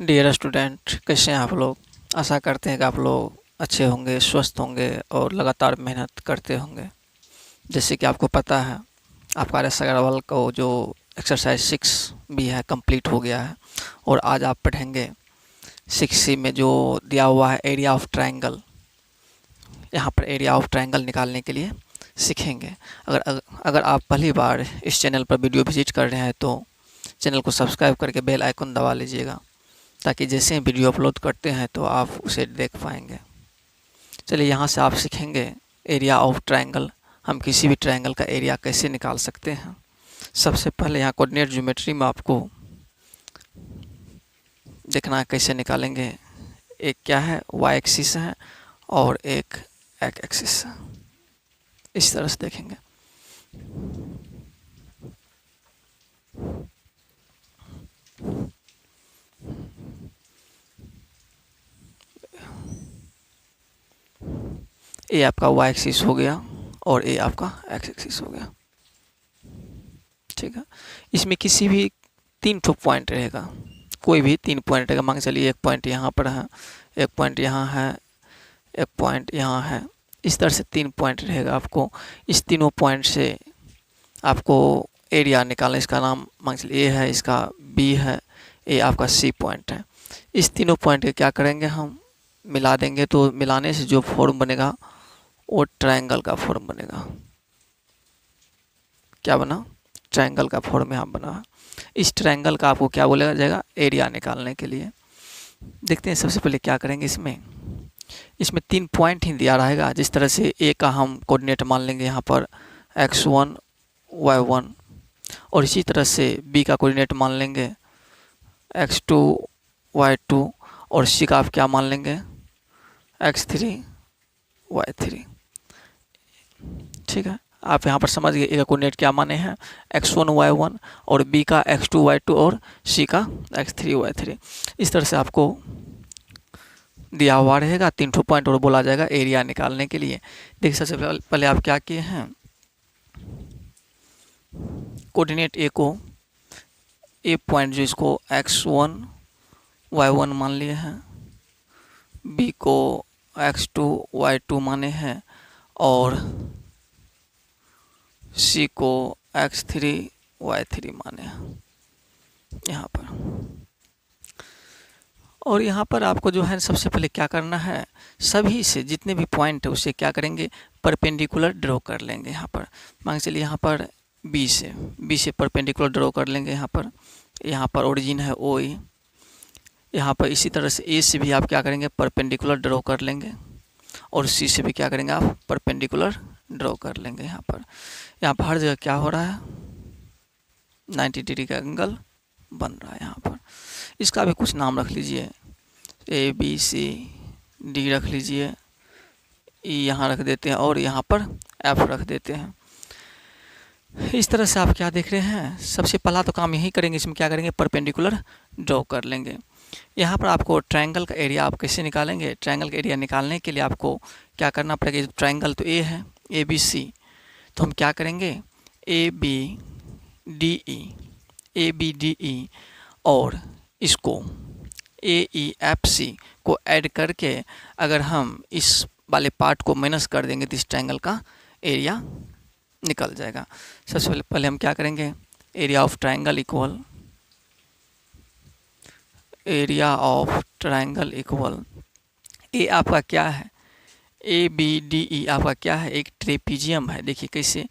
Dear student, कैसे हैं आप लोग। आशा करते हैं कि आप लोग अच्छे होंगे, स्वस्थ होंगे और लगातार मेहनत करते होंगे। जैसे कि आपको पता है, आपका RS अग्रवाल को जो एक्सरसाइज 6 भी है कंप्लीट हो गया है और आज आप पढ़ेंगे 6C में जो दिया हुआ है एरिया ऑफ ट्रायंगल। यहाँ पर एरिया ऑफ ट्रायंगल निकालने के लिए सीखेंगे। अगर आप पहली बार इस चैनल पर वीडियो विजिट कर रहे हैं तो चैनल को सब्सक्राइब करके बेल आइकन दबा लीजिएगा, ताकि जैसे ही वीडियो अपलोड करते हैं तो आप उसे देख पाएंगे। चलिए, यहाँ से आप सीखेंगे एरिया ऑफ ट्रायंगल। हम किसी भी ट्रायंगल का एरिया कैसे निकाल सकते हैं। सबसे पहले यहाँ कोऑर्डिनेट ज्योमेट्री में आपको देखना है कैसे निकालेंगे। एक क्या है, वाई एक्सिस है और एक एक्स एक्सिस है। इस तरह से देखेंगे। ये आपका वाई एक्सिस हो गया और ये आपका एक्स एक्सिस हो गया। ठीक है, इसमें किसी भी 3 ठो पॉइंट रहेगा, कोई भी 3 पॉइंट रहेगा। मान के चलिए एक पॉइंट यहाँ पर है, एक पॉइंट यहाँ है, एक पॉइंट यहाँ है। इस तरह से 3 पॉइंट रहेगा। आपको इस तीनों पॉइंट से आपको एरिया निकालना। इसका नाम मान चलिए ए है, इसका बी है, ये आपका सी पॉइंट है। इस तीनों पॉइंट के क्या करेंगे, हम मिला देंगे। तो मिलाने से जो फॉर्म बनेगा वो ट्रायंगल का फॉर्म बनेगा। क्या बना, ट्रायंगल का फॉर्म यहाँ बना। इस ट्रायंगल का आपको क्या बोला जाएगा, एरिया निकालने के लिए। देखते हैं सबसे पहले क्या करेंगे। इसमें 3 पॉइंट ही दिया रहेगा। जिस तरह से ए का हम कोऑर्डिनेट मान लेंगे यहाँ पर x1 y1, और इसी तरह से बी का कोऑर्डिनेट मान लेंगे x2 y2, और सी का आप क्या मान लेंगे x3 y3। ठीक है, आप यहाँ पर समझ गए ए का कोऑर्डिनेट क्या माने हैं, x1 y1, और बी का x2 y2 और सी का x3 y3। इस तरह से आपको दिया हुआ रहेगा। 3 ठो पॉइंट और बोला जाएगा एरिया निकालने के लिए। देखिए, सबसे पहले आप क्या किए हैं, कोऑर्डिनेट ए को, ए पॉइंट जो इसको x1 y1 मान लिए हैं, बी को x2 y2 माने हैं, और सी को x3 y3 माने हैं यहाँ पर। और यहाँ पर आपको जो है सबसे पहले क्या करना है, सभी से जितने भी पॉइंट है उसे क्या करेंगे, परपेंडिकुलर ड्रॉ कर लेंगे। यहाँ पर मान चलिए यहाँ पर बी से परपेंडिकुलर ड्रॉ कर लेंगे। यहाँ पर ओरिजिन है ओ ई। यहाँ पर इसी तरह से ए से भी आप क्या करेंगे, परपेंडिकुलर ड्रॉ कर लेंगे, और सी से भी क्या करेंगे, आप परपेंडिकुलर ड्रॉ कर लेंगे। यहाँ पर हर जगह क्या हो रहा है, 90 डिग्री का एंगल बन रहा है। यहाँ पर इसका भी कुछ नाम रख लीजिए, ए बी सी डी रख लीजिए, ई यहाँ रख देते हैं, और यहाँ पर एफ रख देते हैं। इस तरह से आप क्या देख रहे हैं, सबसे पहला तो काम यही करेंगे। इसमें क्या करेंगे, परपेंडिकुलर ड्रॉ कर लेंगे। यहाँ पर आपको ट्रायंगल का एरिया आप कैसे निकालेंगे, ट्रायंगल का एरिया निकालने के लिए आपको क्या करना पड़ेगा। ट्रायंगल तो ए है, ए बी सी, तो हम क्या करेंगे, ए बी डी ई और इसको ए ई एफ सी को ऐड करके अगर हम इस वाले पार्ट को माइनस कर देंगे तो इस ट्रायंगल का एरिया निकल जाएगा। सबसे पहले हम क्या करेंगे, एरिया ऑफ ट्रायंगल इक्वल ए आपका क्या है, ए बी डी ई आपका क्या है, एक ट्रेपीजियम है। देखिए कैसे,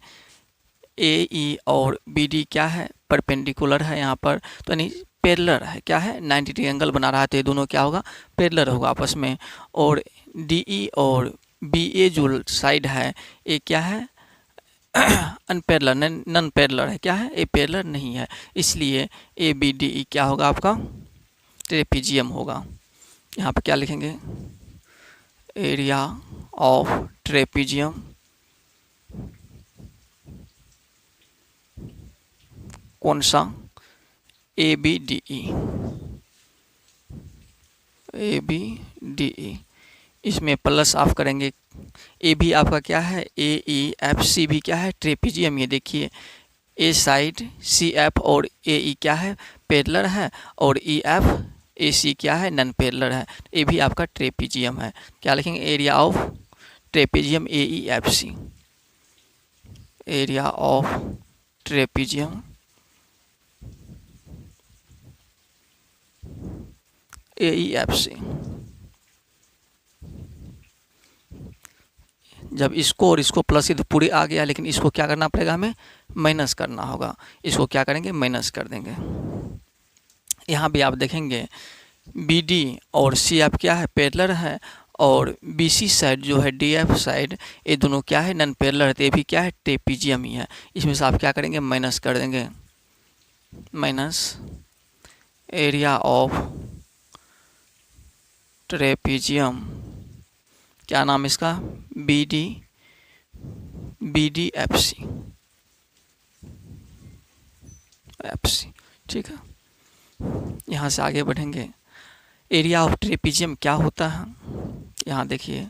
ए ई और बी डी क्या है, परपेंडिकुलर है यहाँ पर, तो यानी पैरेलल है। क्या है, 90 डिग्री एंगल बना रहा है, तो ये दोनों क्या होगा, पैरेलल होगा आपस में। और डी ई और बी ए जो साइड है ये क्या है, अनपैरेलल, नॉन पैरेलल है। क्या है, ये पैरेलल नहीं है, इसलिए ए बी डी ई क्या होगा, आपका ट्रेपीजियम होगा। यहाँ पे क्या लिखेंगे, एरिया ऑफ ट्रेपीजियम कौन सा, ए बी डी ई। इसमें प्लस आप करेंगे, ए भी आपका क्या है, ए ई एफ सी भी क्या है, ट्रेपीजियम। ये देखिए, ए साइड सी एफ और ए ई क्या है, पैरेलल है, और ई एफ AC क्या है, नॉन पैरेलल है, ये भी आपका ट्रेपीजियम है। क्या लिखेंगे, area of trapezium AEFC, area of trapezium AEFC। जब इसको और इसको प्लस ही तो पूरे आ गया, लेकिन इसको क्या करना पड़ेगा, हमें माइनस करना होगा। इसको क्या करेंगे, माइनस कर देंगे। यहाँ भी आप देखेंगे BD और CF क्या है, पैरेलल है, और BC साइड जो है DF साइड, ये दोनों क्या है, नॉन पैरेलल है, तो ये भी क्या है, ट्रेपीजियम ही है। इसमें से आप क्या करेंगे, माइनस कर देंगे, माइनस एरिया ऑफ ट्रेपीजियम, क्या नाम इसका, BDFC, ठीक है। यहाँ से आगे बढ़ेंगे, एरिया ऑफ ट्रेपीजियम क्या होता है, यहाँ देखिए,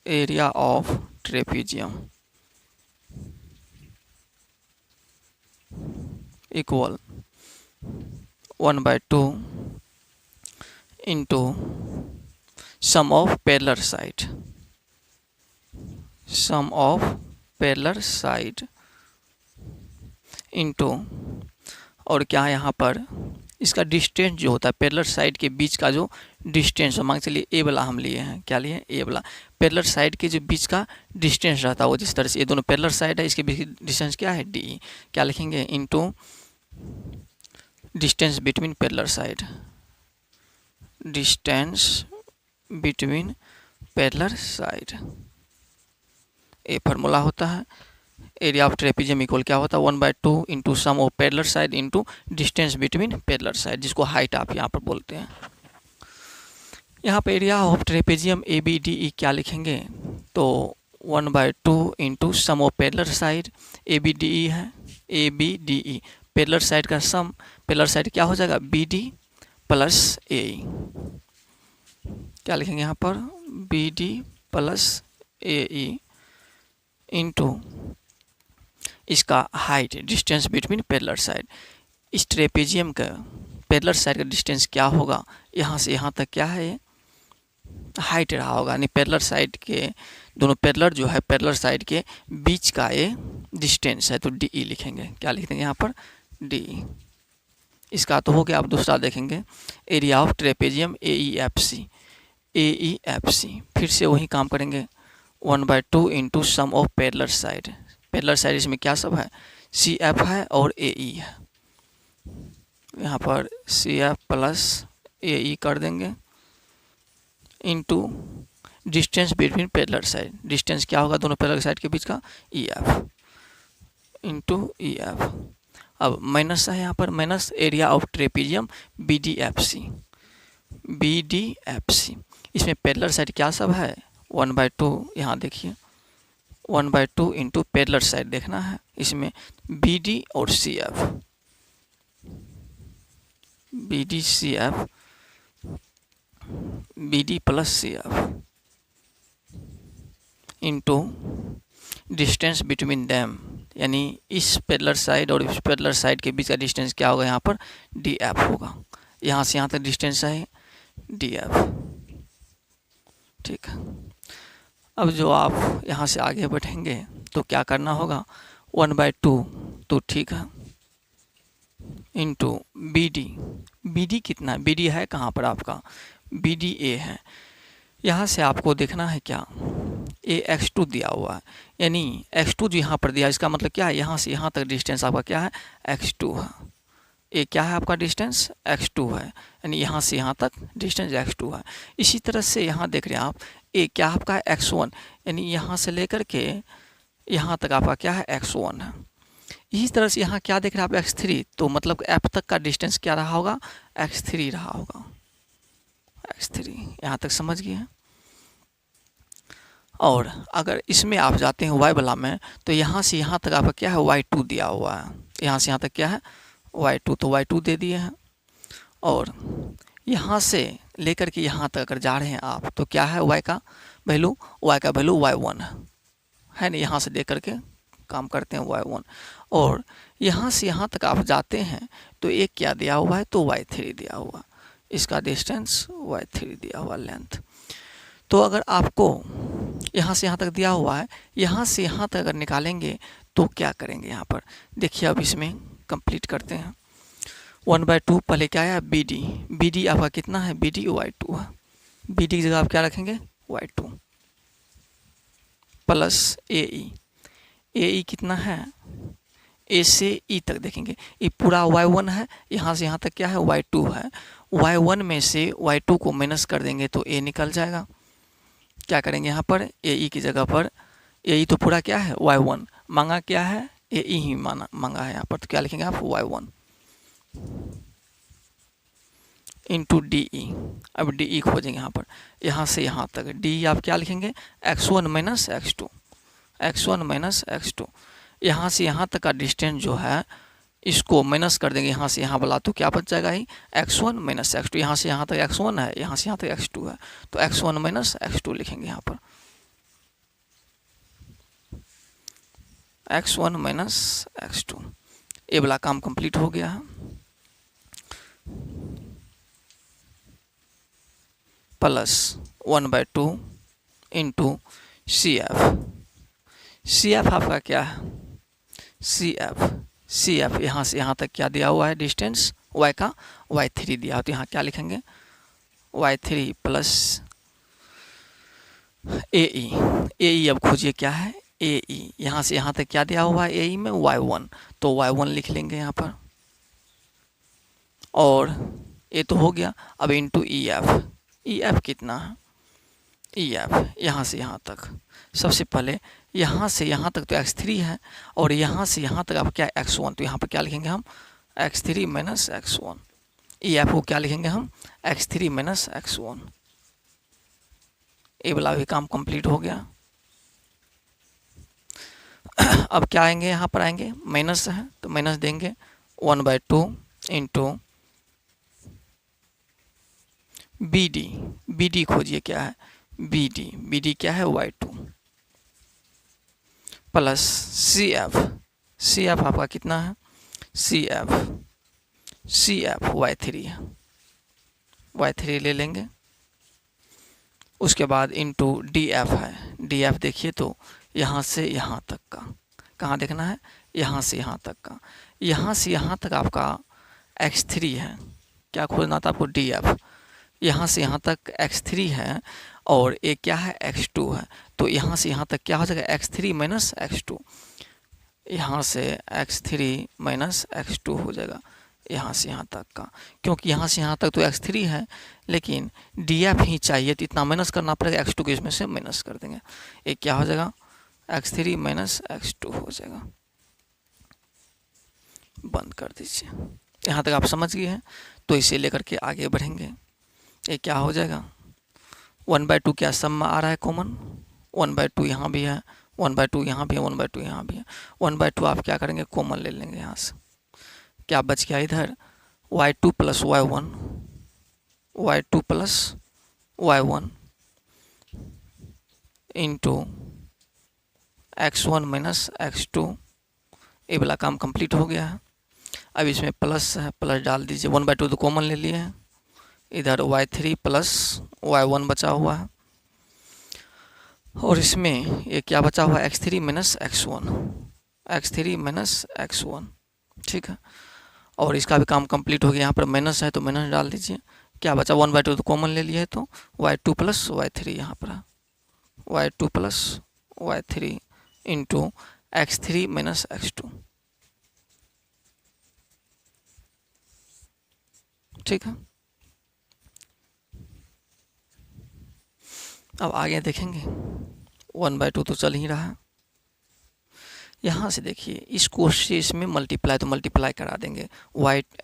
area of trapezium equal 1/2 into sum of parallel side, sum of parallel side into, और क्या है यहाँ पर, इसका डिस्टेंस जो होता है पैरेलल साइड के बीच का जो डिस्टेंस, मान के चलिए ए वाला हम लिए हैं, क्या लिए, ए वाला, पैरेलल साइड के जो बीच का डिस्टेंस रहता है वो, जिस तरह से ये दोनों पैरेलल साइड है, इसके बीच की डिस्टेंस क्या है, डी, क्या लिखेंगे, into distance between parallel side, distance between parallel side, ये फार्मूला होता है। एरिया ऑफ ट्रेपीजियम इक्वल क्या होता है, 1/2 into sum of parallel side into distance between parallel side, जिसको हाइट आप यहाँ पर बोलते हैं। यहाँ पर एरिया ऑफ ट्रेपीजियम ABDE क्या लिखेंगे, तो 1/2 into sum of parallel side, ABDE है, ABDE पैरेलल साइड का सम, पैरेलल साइड क्या हो जाएगा, BD प्लस AE, क्या लिखेंगे यहाँ पर, BD प्लस AE इंटू इसका height, distance between parallel side. इस ट्रेपीजियम का पैरेलल साइड का डिस्टेंस क्या होगा, यहाँ से यहाँ तक क्या है, हाइट रहा होगा, यानी पैरेलल साइड के दोनों पैरेलल जो है पैरेलल साइड के बीच का ये डिस्टेंस है, तो DE लिखेंगे, क्या लिख देंगे यहाँ पर, DE। इसका तो हो गया। आप दूसरा देखेंगे, एरिया ऑफ ट्रेपीजियम AEFC, फिर से वही काम करेंगे, 1/2 into sum of parallel side, parallel side इसमें क्या सब है, CF है और AE है, यहाँ पर CF प्लस AE कर देंगे, into distance between parallel side, distance क्या होगा दोनों पैरेलल साइड के बीच का, EF इंटू EF। अब माइनस है यहाँ पर, minus area of trapezium BDFC, इसमें पैरेलल साइड क्या सब है, 1/2, यहाँ देखिए 1/2 इंटू पैरेलल साइड देखना है, इसमें BD और CF, BD plus CF into distance between them, यानी इस पैरेलल साइड और इस पैरेलल साइड के बीच का डिस्टेंस क्या होगा, यहाँ पर DF होगा, यहाँ से यहाँ तक डिस्टेंस है DF, ठीक है। अब जो आप यहाँ से आगे बढ़ेंगे तो क्या करना होगा, 1/2, तो ठीक है, इंटू BD कितना, BD है कहाँ पर आपका, BDA है, यहाँ से आपको देखना है क्या, AX2 दिया हुआ है, यानी X2 जो यहाँ पर दिया, इसका मतलब क्या है, यहाँ से यहाँ तक डिस्टेंस आपका क्या है, X2 है, ये क्या है आपका डिस्टेंस, X2 है, यानी यहाँ से यहाँ तक डिस्टेंस X2 है। इसी तरह से यहाँ देख रहे हैं आप, ये क्या आपका है, X1, यानी यहाँ से लेकर के यहाँ तक आपका क्या है, X1 है। इसी तरह से यहाँ क्या देख रहे हैं आप, X3, तो मतलब F तक का डिस्टेंस क्या रहा होगा, X3 रहा होगा, X3, यहाँ तक समझ गए हैं। और अगर इसमें आप जाते हैं Y वाला में, तो यहाँ से यहाँ तक आपका क्या है, Y2 दिया हुआ है, यहाँ से यहाँ तक क्या है, Y2, तो Y2 दे दिए हैं। और यहाँ से लेकर के यहाँ तक अगर जा रहे हैं आप, तो क्या है, Y का वैल्यू Y1 है ना, यहाँ से लेकर के काम करते हैं Y1। और यहाँ से यहाँ तक आप जाते हैं तो एक क्या दिया हुआ है, तो Y3 दिया हुआ, इसका डिस्टेंस y3 दिया हुआ लेंथ। तो अगर आपको यहाँ से यहाँ तक दिया हुआ है, यहाँ से यहाँ तक अगर निकालेंगे तो क्या करेंगे यहाँ पर देखिए। अब इसमें कंप्लीट करते हैं। 1/2 पहले क्या आया BD, BD आपका कितना है BD y2 है। BD की जगह आप क्या रखेंगे y2 प्लस AE कितना है A से E तक देखेंगे, ये पूरा y1 है, यहाँ से यहाँ तक क्या है y2 है। y1 में से y2 को माइनस कर देंगे तो A निकल जाएगा। क्या करेंगे यहाँ पर AE की जगह पर, AE तो पूरा क्या है y1, मांगा क्या है AE ही मांगा है यहाँ पर, तो क्या लिखेंगे आप y1 इंटू DE। अब DE खोजेंगे यहाँ पर, यहाँ से यहाँ तक DE आप क्या लिखेंगे x1 minus x2, x1 minus x2। यहाँ से यहाँ तक का डिस्टेंस जो है इसको माइनस कर देंगे यहाँ से यहाँ वाला, तो क्या बच जाएगा ही x1 माइनस x2। यहाँ से यहाँ तक x1 है, यहाँ से यहाँ तक x2 है, तो x1 माइनस x2 लिखेंगे यहाँ पर, x1 माइनस x2। ये वाला काम कंप्लीट हो गया है। प्लस 1/2 इंटू CF आपका क्या है CF यहाँ से यहाँ तक क्या दिया हुआ है डिस्टेंस y का y3 दिया हो, तो यहाँ क्या लिखेंगे y3 प्लस AE अब खोजिए क्या है AE, यहाँ से यहाँ तक क्या दिया हुआ है AE में y1, तो y1 लिख लेंगे यहाँ पर, और ये तो हो गया। अब इंटू EF कितना है EF यहाँ से यहाँ तक, सबसे पहले यहाँ से यहाँ तक तो x3 है, और यहाँ से यहाँ तक आप क्या x1, तो यहाँ पर क्या लिखेंगे हम x3 माइनस x1। EF को क्या लिखेंगे हम x3 माइनस x1। ये वाला भी काम कंप्लीट हो गया। अब क्या आएंगे यहाँ पर आएंगे माइनस है तो माइनस देंगे 1/2 इंटू BD खोजिए क्या है BD क्या है y2 प्लस CF आपका कितना है CF y3 है, y3 ले लेंगे। उसके बाद इंटू DF है, DF देखिए तो यहाँ से यहाँ तक का, कहाँ देखना है यहाँ से यहाँ तक का, यहाँ से यहाँ तक आपका x3 है, क्या खोजना था आपको DF, यहाँ से यहाँ तक x3 है और एक क्या है x2 है, तो यहाँ से यहाँ तक क्या हो जाएगा x3 माइनस x2, यहाँ से x3 माइनस x2 हो जाएगा यहाँ से यहाँ तक का, क्योंकि यहाँ से यहाँ तक तो x3 है लेकिन DF ही चाहिए, तो इतना माइनस करना पड़ेगा, x2 को इसमें से माइनस कर देंगे, एक क्या हो जाएगा x3 माइनस x2 हो जाएगा। बंद कर दीजिए। यहाँ तक आप समझ गए हैं, तो इसे लेकर के आगे बढ़ेंगे। ये क्या हो जाएगा 1/2 क्या सम में आ रहा है कॉमन, 1/2 यहाँ भी है, 1/2 यहाँ भी है, 1/2 यहाँ भी है, 1/2 आप क्या करेंगे कॉमन ले लेंगे यहाँ से, क्या बच गया इधर y2 plus y1 into x1 minus x2। ये वाला काम कंप्लीट हो गया है। अब इसमें प्लस है, प्लस डाल दीजिए, 1/2 तो कॉमन ले लिए हैं, इधर y3 प्लस y1 बचा हुआ है, और इसमें ये क्या बचा हुआ है x3 माइनस x1, ठीक है। और इसका भी काम कंप्लीट हो गया। यहाँ पर माइनस है तो माइनस डाल दीजिए, क्या बचा 1/2 तो कॉमन ले लिए है, तो y2 प्लस y3 यहाँ पर y2 plus y3 into x3 minus x2, ठीक है। अब आगे देखेंगे 1/2 तो चल ही रहा है। यहाँ से देखिए इसको से इसमें मल्टीप्लाई, तो मल्टीप्लाई करा देंगे,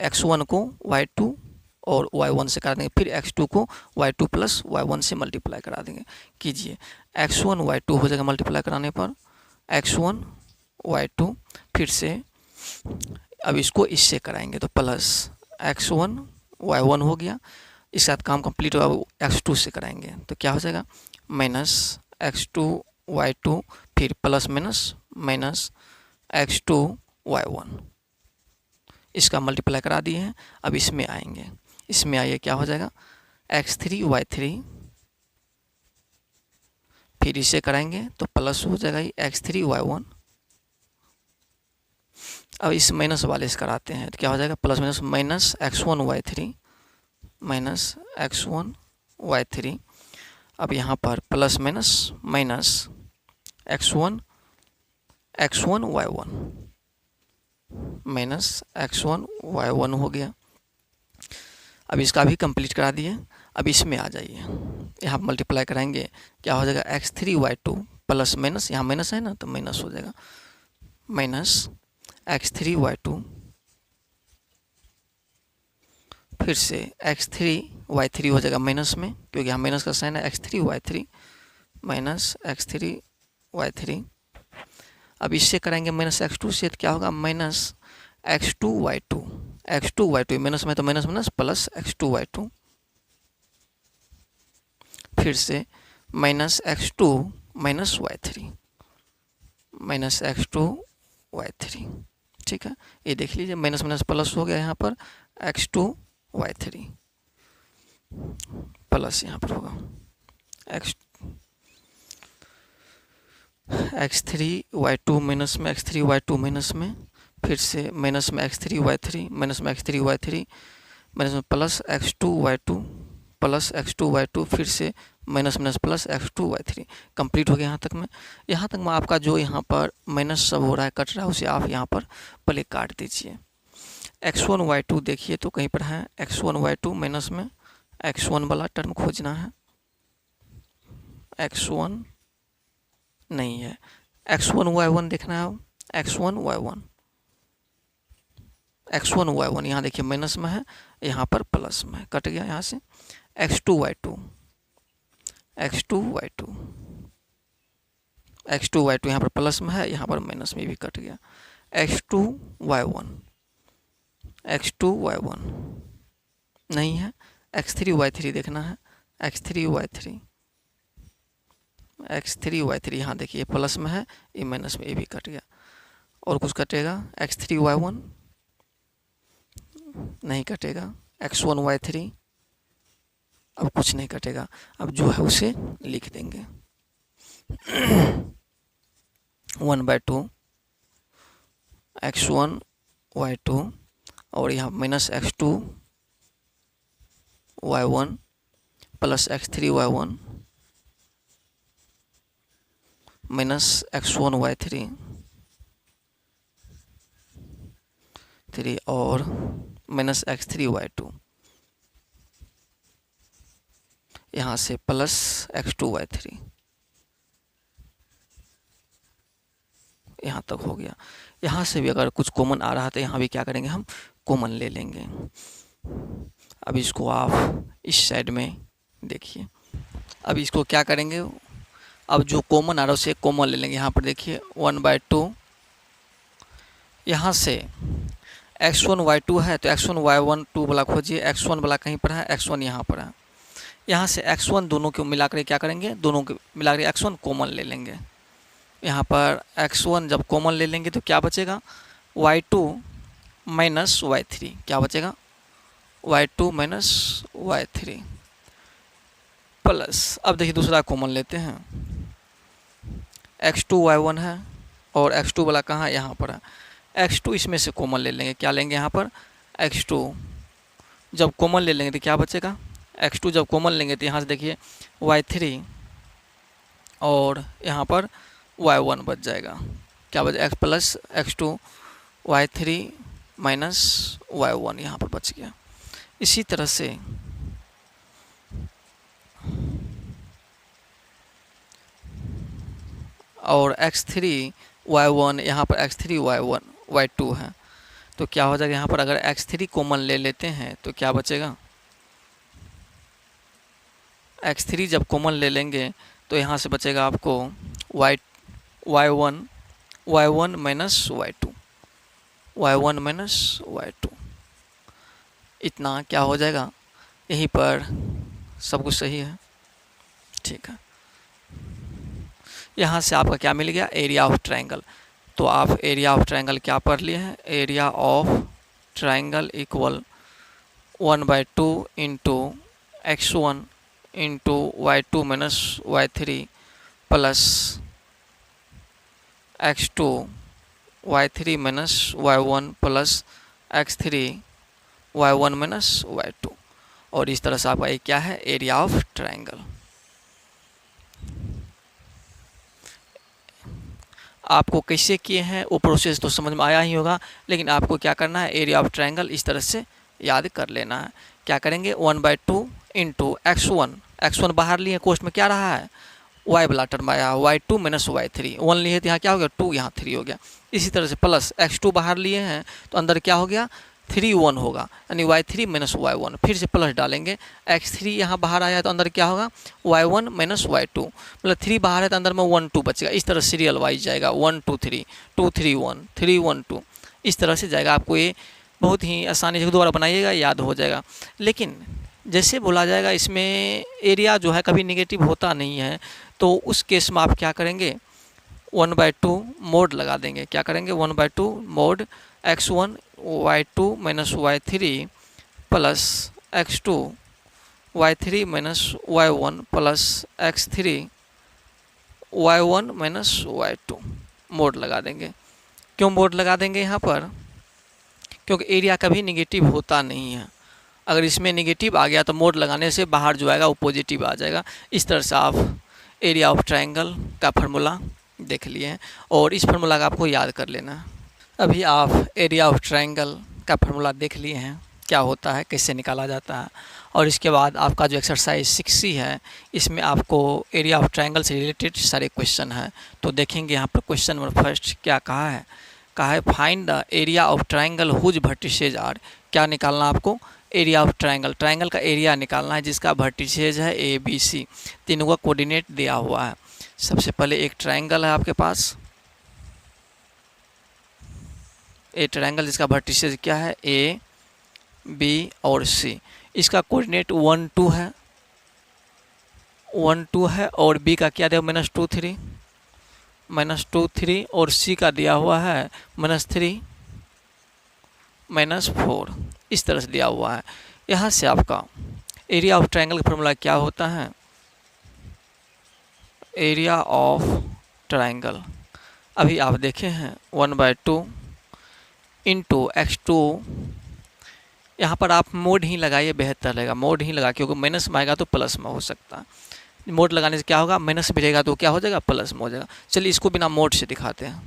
x1 को y2 और y1 से करा देंगे, फिर x2 को y2 प्लस y1 से मल्टीप्लाई करा देंगे। कीजिए x1 y2 हो जाएगा मल्टीप्लाई कराने पर, x1 y2, फिर से अब इसको इससे कराएंगे तो प्लस x1 y1 हो गया। इसके साथ काम कंप्लीट होगा, x2 से कराएंगे तो क्या हो जाएगा माइनस x2 y2, फिर प्लस माइनस x2 y1। इसका मल्टीप्लाई करा दिए हैं। अब इसमें आएंगे, इसमें आइए क्या हो जाएगा x3y3, फिर इसे कराएंगे तो प्लस हो जाएगा x3y1। अब इस माइनस वाले से कराते हैं तो क्या हो जाएगा plus minus minus x1y3 minus x1y3। अब यहाँ पर plus minus minus x1y1 minus x1y1 हो गया। अब इसका भी कंप्लीट करा दिए। अब इसमें आ जाइए, यहाँ मल्टीप्लाई कराएंगे क्या हो जाएगा x3y2 प्लस माइनस, यहाँ माइनस है ना तो माइनस हो जाएगा माइनस x3y2, फिर से x3y3 हो जाएगा माइनस में क्योंकि यहाँ माइनस का साइन है x3y3 माइनस x3y3। अब इससे करेंगे माइनस x2 से तो क्या होगा माइनस x2y2, x2y2 माइनस में तो माइनस माइनस प्लस x2y2, फिर से minus x2 minus y3 minus x2y3। ठीक है, ये देख लीजिए माइनस माइनस प्लस हो गया यहाँ पर x2y3 प्लस यहाँ पर होगा x3y2 माइनस में x3y2 माइनस में, फिर से माइनस में x3y3 माइनस में x3y3 माइनस में प्लस x2y2 प्लस x2y2, फिर से minus minus plus x2y3। Complete हो गया यहाँ तक में आपका जो यहाँ पर माइनस सब हो रहा है कट रहा है उसे आप यहाँ पर पहले काट दीजिए। x1y2 देखिए तो कहीं पर है x1y2 माइनस में x1 वाला टर्म खोजना है, x1 नहीं है, x1y1 देखना है, x1y1 यहाँ देखिए माइनस में है, यहाँ पर प्लस में कट गया। यहाँ से x2y2 यहाँ पर प्लस में है, यहाँ पर माइनस में भी कट गया। x2y1 नहीं है, x3y3 देखना है, x3y3 यहाँ देखिए प्लस में है, ये माइनस में ये भी कट गया। और कुछ कटेगा x3y1 नहीं कटेगा, x1y3 अब कुछ नहीं कटेगा। अब जो है उसे लिख देंगे 1/2 x1y2 और यहाँ minus x2y1 plus x3y1 minus x1y3 और माइनस x3y2, यहाँ से प्लस x2y3, यहाँ तक हो गया। यहाँ से भी अगर कुछ कॉमन आ रहा है तो यहाँ भी क्या करेंगे हम कॉमन ले लेंगे। अब इसको आप इस साइड में देखिए, अब इसको क्या करेंगे, अब जो कॉमन आ रहा है उसे कॉमन ले लेंगे। यहाँ पर देखिए 1/2, यहाँ से x1y2 है तो x1y1 2 वाला खोजिए, x1 वाला कहीं पर है, x1 यहाँ पर है। यहाँ से x1 दोनों को मिलाकर क्या करेंगे, दोनों को मिलाकर x1 कॉमन ले लेंगे। यहाँ पर x1 जब कॉमन ले लेंगे तो क्या बचेगा y2 माइनस y3, क्या बचेगा y2 माइनस y3 प्लस, अब देखिए दूसरा कॉमन लेते हैं, x2y1 है और x2 वाला कहाँ है, यहाँ पर है, x2 इसमें से कॉमन ले लेंगे, क्या लेंगे यहाँ पर x2 जब कॉमन ले लेंगे तो क्या बचेगा, x2 जब कॉमन लेंगे तो यहाँ से देखिए y3 और यहाँ पर y1 बच जाएगा, क्या बच x plus x2 y3 minus y1 यहाँ पर बच गया। इसी तरह से और x3y1 यहाँ पर x3y1 y2 है तो क्या हो जाएगा, यहाँ पर अगर x3 कॉमन ले लेते हैं तो क्या बचेगा, x3 जब कॉमन ले लेंगे तो यहाँ से बचेगा आपको y1 माइनस y2 इतना क्या हो जाएगा, यहीं पर सब कुछ सही है। ठीक है, यहाँ से आपका क्या मिल गया, एरिया ऑफ ट्रायंगल। तो आप एरिया ऑफ ट्रायंगल क्या पढ़ लिए हैं, area of triangle equal 1/2 into x1 into y2 minus y3 plus x2 y3 minus y1 plus x3 y1 minus y2। और इस तरह से आपका ये क्या है, एरिया ऑफ ट्रायंगल। आपको कैसे किए हैं वो प्रोसेस तो समझ में आया ही होगा, लेकिन आपको क्या करना है, एरिया ऑफ ट्रायंगल इस तरह से याद कर लेना है। क्या करेंगे, 1/2 इंटू x1 बाहर लिए, कोष्ट में क्या रहा है, y वाला टर्म आया, y2 माइनस y3, 1 लिए तो यहाँ क्या हो गया 2, यहाँ 3 हो गया। इसी तरह से प्लस x2 बाहर लिए हैं तो अंदर क्या हो गया 3 1 होगा, यानी y3 माइनस y1, फिर से प्लस डालेंगे, x3 यहाँ बाहर आया तो अंदर क्या होगा y1 माइनस y2, मतलब 3 बाहर है तो अंदर में 1 2 बचेगा। इस तरह सीरियल वाइज जाएगा, 1 2 3 2 3 1 3 1 2, इस तरह से जाएगा। आपको ये बहुत ही आसानी से दोबारा बनाइएगा, याद हो जाएगा। लेकिन जैसे बोला जाएगा इसमें एरिया जो है कभी निगेटिव होता नहीं है, तो उस केस में आप क्या करेंगे, 1/2 मोड लगा देंगे। क्या करेंगे, 1/2 mode x1 y2 minus y3 plus x2 y3 minus y1 plus x3 y1 minus y2 mode लगा देंगे। क्यों मोड लगा देंगे यहाँ पर, क्योंकि एरिया कभी निगेटिव होता नहीं है। अगर इसमें निगेटिव आ गया तो मोड लगाने से बाहर जो आएगा वो पॉजिटिव आ जाएगा। इस तरह से आप एरिया ऑफ ट्रायंगल का फार्मूला देख लिए हैं और इस फार्मूला का आपको याद कर लेना है। अभी आप एरिया ऑफ ट्रायंगल का फार्मूला देख लिए हैं, क्या होता है, कैसे निकाला जाता है। और इसके बाद आपका जो एक्सरसाइज 6C है, इसमें आपको एरिया ऑफ ट्रायंगल से रिलेटेड सारे क्वेश्चन हैं। तो देखेंगे यहाँ पर क्वेश्चन नंबर फर्स्ट क्या कहा है, find the area of triangle whose vertices are. क्या निकालना आपको, एरिया ऑफ ट्रायंगल, ट्रायंगल का एरिया निकालना है जिसका वर्टिसेज है ABC, तीनों का कोऑर्डिनेट दिया हुआ है। सबसे पहले एक ट्रायंगल है आपके पास, ए ट्रायंगल जिसका वर्टिसेज क्या है AB और C, इसका कोऑर्डिनेट 1 2 है, 1 2 है, और B का क्या दिया -2 3 -2 3, और C का दिया हुआ है -3 -4, इस तरह से दिया हुआ है। यहाँ से आपका एरिया ऑफ ट्रायंगल का फॉर्मूला क्या होता है, एरिया ऑफ ट्रायंगल अभी आप देखे हैं 1/2 इंटू x2, यहाँ पर आप मोड ही लगाइए, बेहतर रहेगा। मोड ही लगा, क्योंकि माइनस में आएगा तो प्लस में हो सकता है। मोड लगाने से क्या होगा, माइनस भी रहेगा तो क्या हो जाएगा, प्लस में हो जाएगा। चलिए इसको बिना मोड से दिखाते हैं,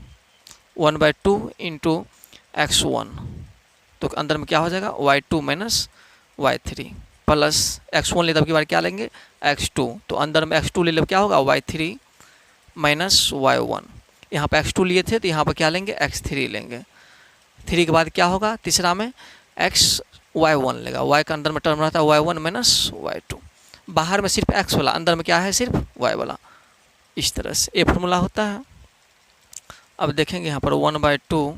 1/2 इंटू x1, तो अंदर में क्या हो जाएगा y2 minus y3 plus x1 ले, तब की बार क्या लेंगे x2, तो अंदर में x2 ले लो क्या होगा y3 माइनस y1। यहाँ पर x2 लिए थे तो यहाँ पर क्या लेंगे x3 लेंगे। 3 के बाद क्या होगा, तीसरा में y1 लेगा, y का अंदर में टर्म रहता है y1 माइनस y2, बाहर में सिर्फ x वाला, अंदर में क्या है सिर्फ y वाला। इस तरह से ये फॉर्मूला होता है। अब देखेंगे यहाँ पर 1/2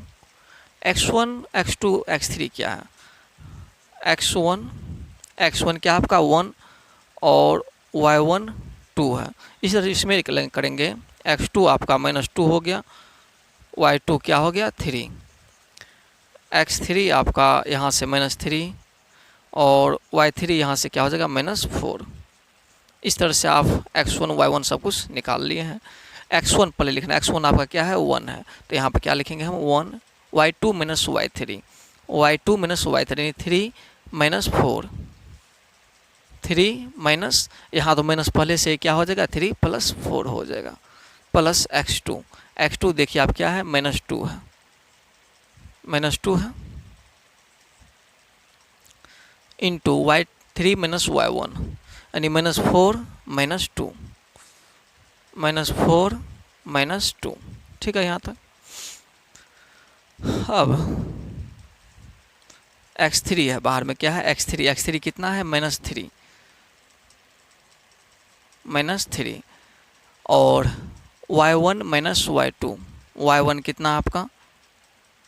x1 x2 x3 क्या है, x1 क्या आपका 1 और y1 2 है। इस तरह इसमें करेंगे, x2 आपका -2 हो गया, y2 क्या हो गया 3, x3 आपका यहाँ से -3 और y3 यहाँ से क्या हो जाएगा -4। इस तरह से आप x1 y1 सब कुछ निकाल लिए हैं। x1 पहले लिखना, x1 आपका क्या है 1 है, तो यहाँ पर क्या लिखेंगे हम 1, y2 minus y3, y2 minus y3 3 -4, 3 minus, यहाँ तो माइनस पहले से क्या हो जाएगा 3 + 4 हो जाएगा, प्लस x2 देखिए आप क्या है -2 है, -2 है, इंटू y3 माइनस y1 यानी -4 -2 -4 -2। ठीक है यहाँ तक। अब x3 है, बाहर में क्या है x3 कितना है -3 और y1 माइनस y2 कितना आपका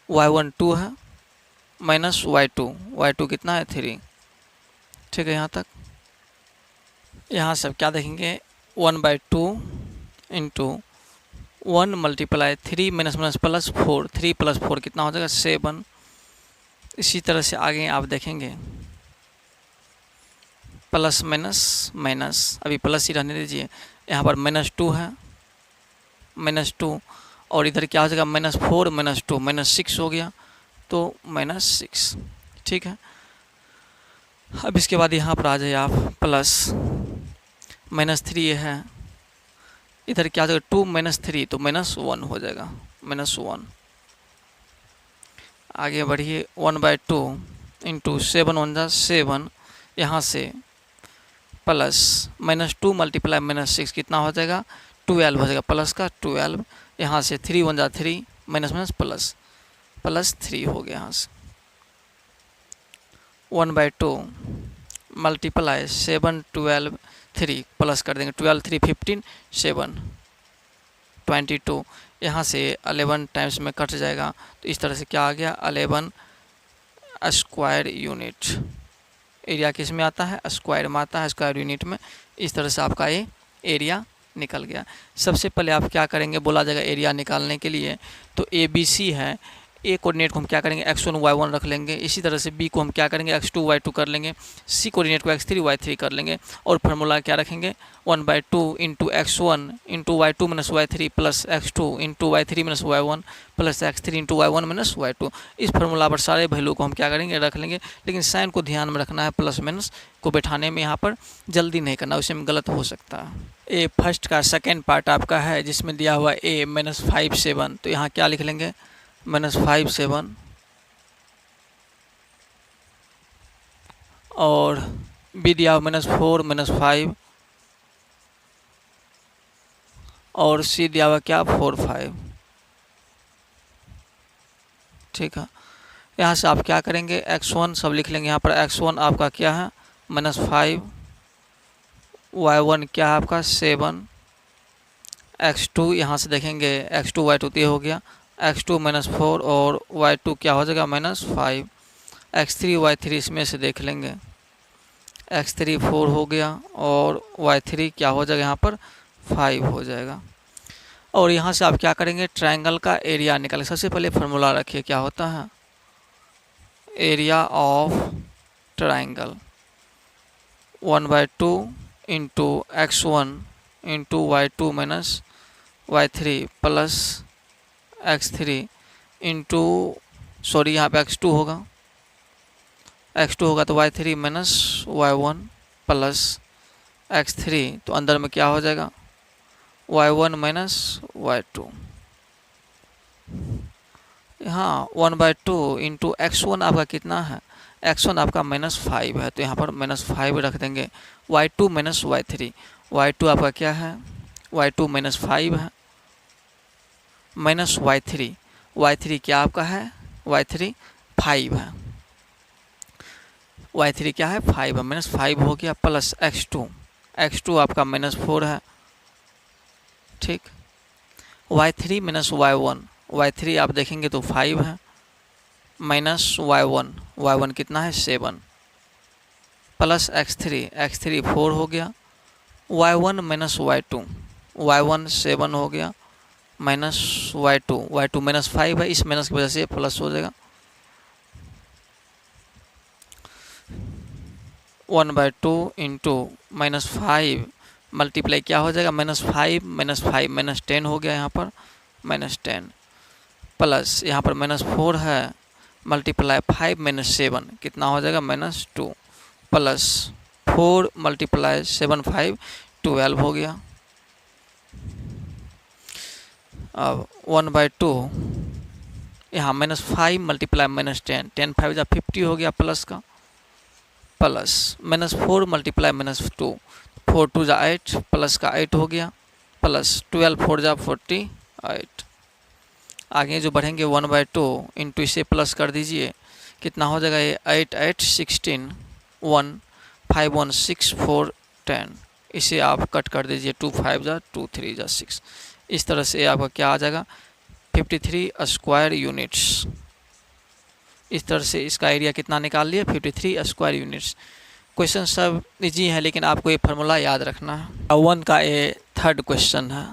y1 2 है माइनस y2 कितना है 3। ठीक है यहाँ तक। यहाँ सब क्या देखेंगे 1/2 इंटू 1 मल्टीप्लाई 3 माइनस प्लस 4, 3 + 4 कितना हो जाएगा 7। इसी तरह से आगे आप देखेंगे प्लस माइनस माइनस, अभी प्लस ही रहने दीजिए, यहाँ पर -2 है, -2, और इधर क्या हो जाएगा -4 -2 -6 हो गया, तो -6, ठीक है। अब इसके बाद यहाँ पर आ जाइए आप, प्लस -3 है, इधर क्या हो जाएगा 2 -3 तो -1 हो जाएगा, -1। आगे बढ़िए, 1/2 इंटू 7 1 जा 7, यहाँ से प्लस -2 मल्टीप्लाई -6 कितना हो जाएगा 12 हो जाएगा, प्लस का 12, यहाँ से 3 1 जा 3, माइनस माइनस प्लस, +3 हो गया यहाँ से। 1/2 मल्टीप्लाई 7 12 3, प्लस कर देंगे 12 3 15 7 22, यहाँ से 11 टाइम्स में कट जाएगा, तो इस तरह से क्या आ गया 11 स्क्वायर यूनिट। एरिया किस में आता है, स्क्वायर में आता है, स्क्वायर यूनिट में। इस तरह से आपका ये एरिया निकल गया। सबसे पहले आप क्या करेंगे, बोला जाएगा एरिया निकालने के लिए, तो ABC है, ए कोऑर्डिनेट को हम क्या करेंगे x1 y1 रख लेंगे, इसी तरह से B को हम क्या करेंगे x2 y2 कर लेंगे, C कोऑर्डिनेट को x3 y3 कर लेंगे, और फार्मूला क्या रखेंगे 1/2 into x1 into y2 minus y3 plus x2 into y3 minus y1 plus x3 into y1 minus y2। इस फार्मूला पर सारे वैल्यू को हम क्या करेंगे, रख लेंगे, लेकिन साइन को ध्यान में रखना है, प्लस माइनस को बैठाने में यहाँ पर जल्दी नहीं करना, उसमें गलत हो सकता है। ए फर्स्ट का सेकेंड पार्ट आपका है, जिसमें दिया हुआ a -5 7, तो यहाँ क्या लिख लेंगे -5 7, और B दिया हुआ -4 -5, और C दिया हुआ क्या 4 5, ठीक है। यहाँ से आप क्या करेंगे x1 सब लिख लेंगे, यहाँ पर x1 आपका क्या है -5, y1 क्या है आपका 7, x2 यहाँ से देखेंगे x2 y2 तो ये हो गया, x2 -4 और y2 क्या हो जाएगा -5, x3 y3 इसमें से देख लेंगे, x3 4 हो गया और y3 क्या हो जाएगा यहाँ पर 5 हो जाएगा। और यहाँ से आप क्या करेंगे ट्रायंगल का एरिया निकालें। सबसे पहले फार्मूला रखिए, क्या होता है area of triangle 1/2 into x1 into y2 minus y3 plus x3 into sorry यहाँ पे x2 होगा, x2 होगा तो y3 minus y1 plus x3, तो अंदर में क्या हो जाएगा y1 माइनस y2। यहाँ 1/2 इंटू x1 आपका कितना है, x1 आपका -5 है, तो यहाँ पर -5 रख देंगे, y2 माइनस y3, y2 आपका क्या है y2 -5 है, माइनस y3, y3 क्या आपका है y3 5 है, y3 क्या है 5 है, -5 हो गया, प्लस x2 आपका -4 है, ठीक। y3 माइनस y3 आप देखेंगे तो 5 है, माइनस y1 कितना है 7, प्लस x3 4 हो गया, y1 माइनस y1 7 हो गया, माइनस y2 -5 है, इस माइनस की वजह से प्लस हो जाएगा, 1/2 इंटू -5 मल्टीप्लाई क्या हो जाएगा -5 -10 हो गया, यहाँ पर -10 प्लस यहाँ पर -4 है, मल्टीप्लाई 5 7 कितना हो जाएगा -2 प्लस 4 मल्टीप्लाई 7 5 12 हो गया। अब 1/2 यहाँ -5 मल्टीप्लाई -10 10 5 जा 50 हो गया, प्लस का प्लस -4 मल्टीप्लाई -2 4 2 जा 8 प्लस का 8 हो गया, प्लस 12 4 जा 48। आगे जो बढ़ेंगे 1/2 इंटू इसे प्लस कर दीजिए, कितना हो जाएगा ये 8 8 16 1 5 1 6 4 10, इसे आप कट कर दीजिए 2 5 जा 2 3 जा 6, इस तरह से आपका क्या आ जाएगा 53 स्क्वायर यूनिट्स। इस तरह से इसका एरिया कितना निकाल लिया 53 स्क्वायर यूनिट्स। क्वेश्चन सब इजी है, लेकिन आपको ये फार्मूला याद रखना है। 1 का ये थर्ड क्वेश्चन है,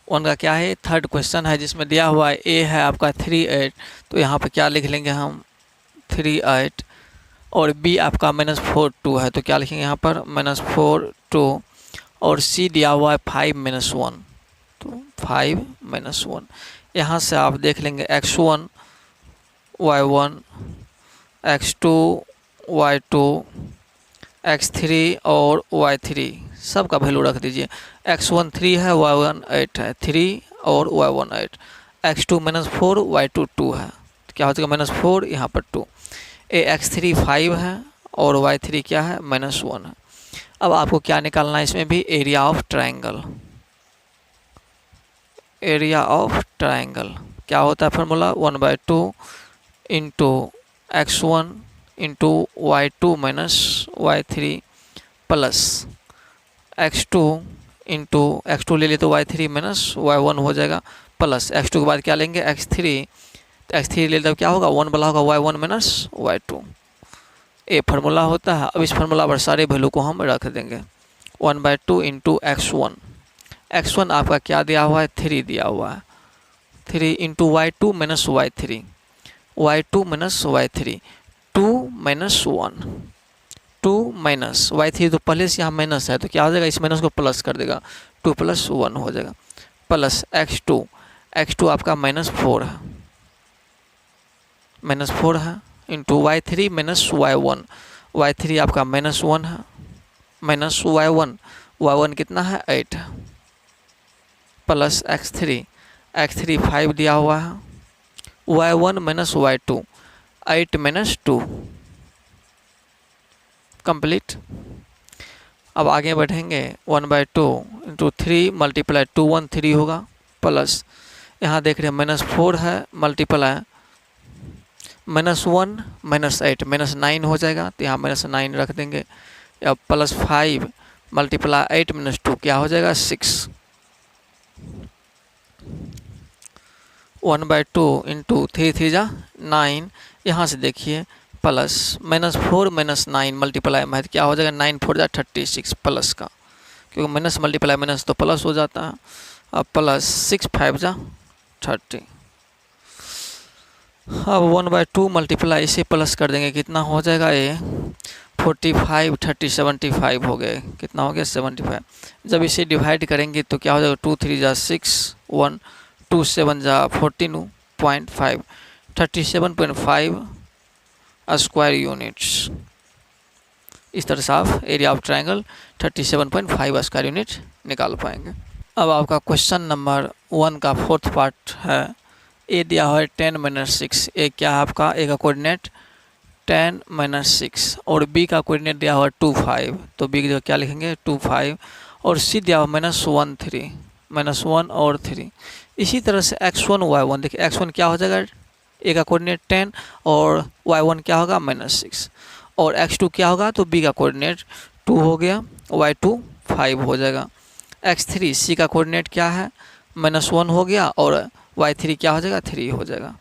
1 का क्या है थर्ड क्वेश्चन है, जिसमें दिया हुआ है ए है आपका 3 8, तो यहाँ पे क्या लिख लेंगे हम 3 8, और b आपका -4 2 है, तो क्या लिखेंगे यहाँ पर -4 2, और c दिया हुआ है 5 -1, तो 5 -1। यहाँ से आप देख लेंगे x1 y1 x2 y2 x3 और y3 सब का वैल्यू रख दीजिए। x1 3 है, y1 8 है, 3 और y1 8, x2 -4 y2 2 है, तो क्या हो जाएगा -4 यहाँ पर 2, x3 5 है और y3 क्या है -1 है। अब आपको क्या निकालना है इसमें भी, area of triangle. Area of triangle क्या होता है formula, 1/2 into x1 into y2 y3 plus x2 into x2 ले लिए तो y3 y1 हो जाएगा, प्लस x2 के बाद क्या लेंगे x3, तो x3 ले तो क्या होगा 1 वाला होगा y1 y2। ये फार्मूला होता है। अब इस फार्मूला पर सारे वैल्यू को हम रख देंगे। 1/2 इंटू x1 आपका क्या दिया हुआ है 3 दिया हुआ है, 3 into y2 y3 y2 y3 2 -1 2 minus y3 तो पहले से यहाँ माइनस है, तो क्या हो जाएगा इस माइनस को प्लस कर देगा, 2 + 1 हो जाएगा, प्लस x2 आपका -4 है, -4 है इंटू y3 y1 y3 आपका -1 है, माइनस y1 कितना है 8 है, प्लस x3 5 दिया हुआ है, y1 y2 8 - 2 कंप्लीट। अब आगे बढ़ेंगे 1/2 इंटू 3 मल्टीप्लाई 2 1 3 होगा, प्लस यहाँ देख रहे हैं -4 है मल्टीप्लाई -1 -8 -9 हो जाएगा, तो यहाँ -9 रख देंगे। अब प्लस 5 मल्टीप्लाई 8 - 2 क्या हो जाएगा 6। 1/2 इंटू 3 3 जा 9, यहाँ से देखिए प्लस -4 -9 मल्टीप्लाई में क्या हो जाएगा 9 4 जा 36 प्लस का, क्योंकि माइनस मल्टीप्लाई माइनस तो प्लस हो जाता है। अब प्लस 6 5 जा 30। अब 1/2 मल्टीप्लाई इसे प्लस कर देंगे, कितना हो जाएगा ये 45 30 75 हो गए, कितना हो गया 75। जब इसे डिवाइड करेंगे तो क्या हो जाएगा 2 3 जा 6 1 2 7 जा 14.5 37.5 स्क्वायर यूनिट्स। इस तरह से आप area of triangle 37.5 square unit निकाल पाएंगे। अब आपका क्वेश्चन नंबर 1 का 4th पार्ट है। ए दिया हुआ है 10 - 6, ए क्या है आपका, ए का कोऑर्डिनेट 10 - 6 और बी का कोऑर्डिनेट दिया हुआ है 2 5, तो बी की जगह क्या लिखेंगे 2 5, और सी दिया हुआ -1 3 -1 और 3। इसी तरह से x1 y1 देखिए, x1 क्या हो जाएगा ए का कोऑर्डिनेट 10 और y1 क्या होगा -6, और x2 क्या होगा तो बी का कोऑर्डिनेट 2 हो गया, y2 5 हो जाएगा। x3 सी का कोऑर्डिनेट क्या है -1 हो गया, और y3 क्या हो जाएगा 3 हो जाएगा।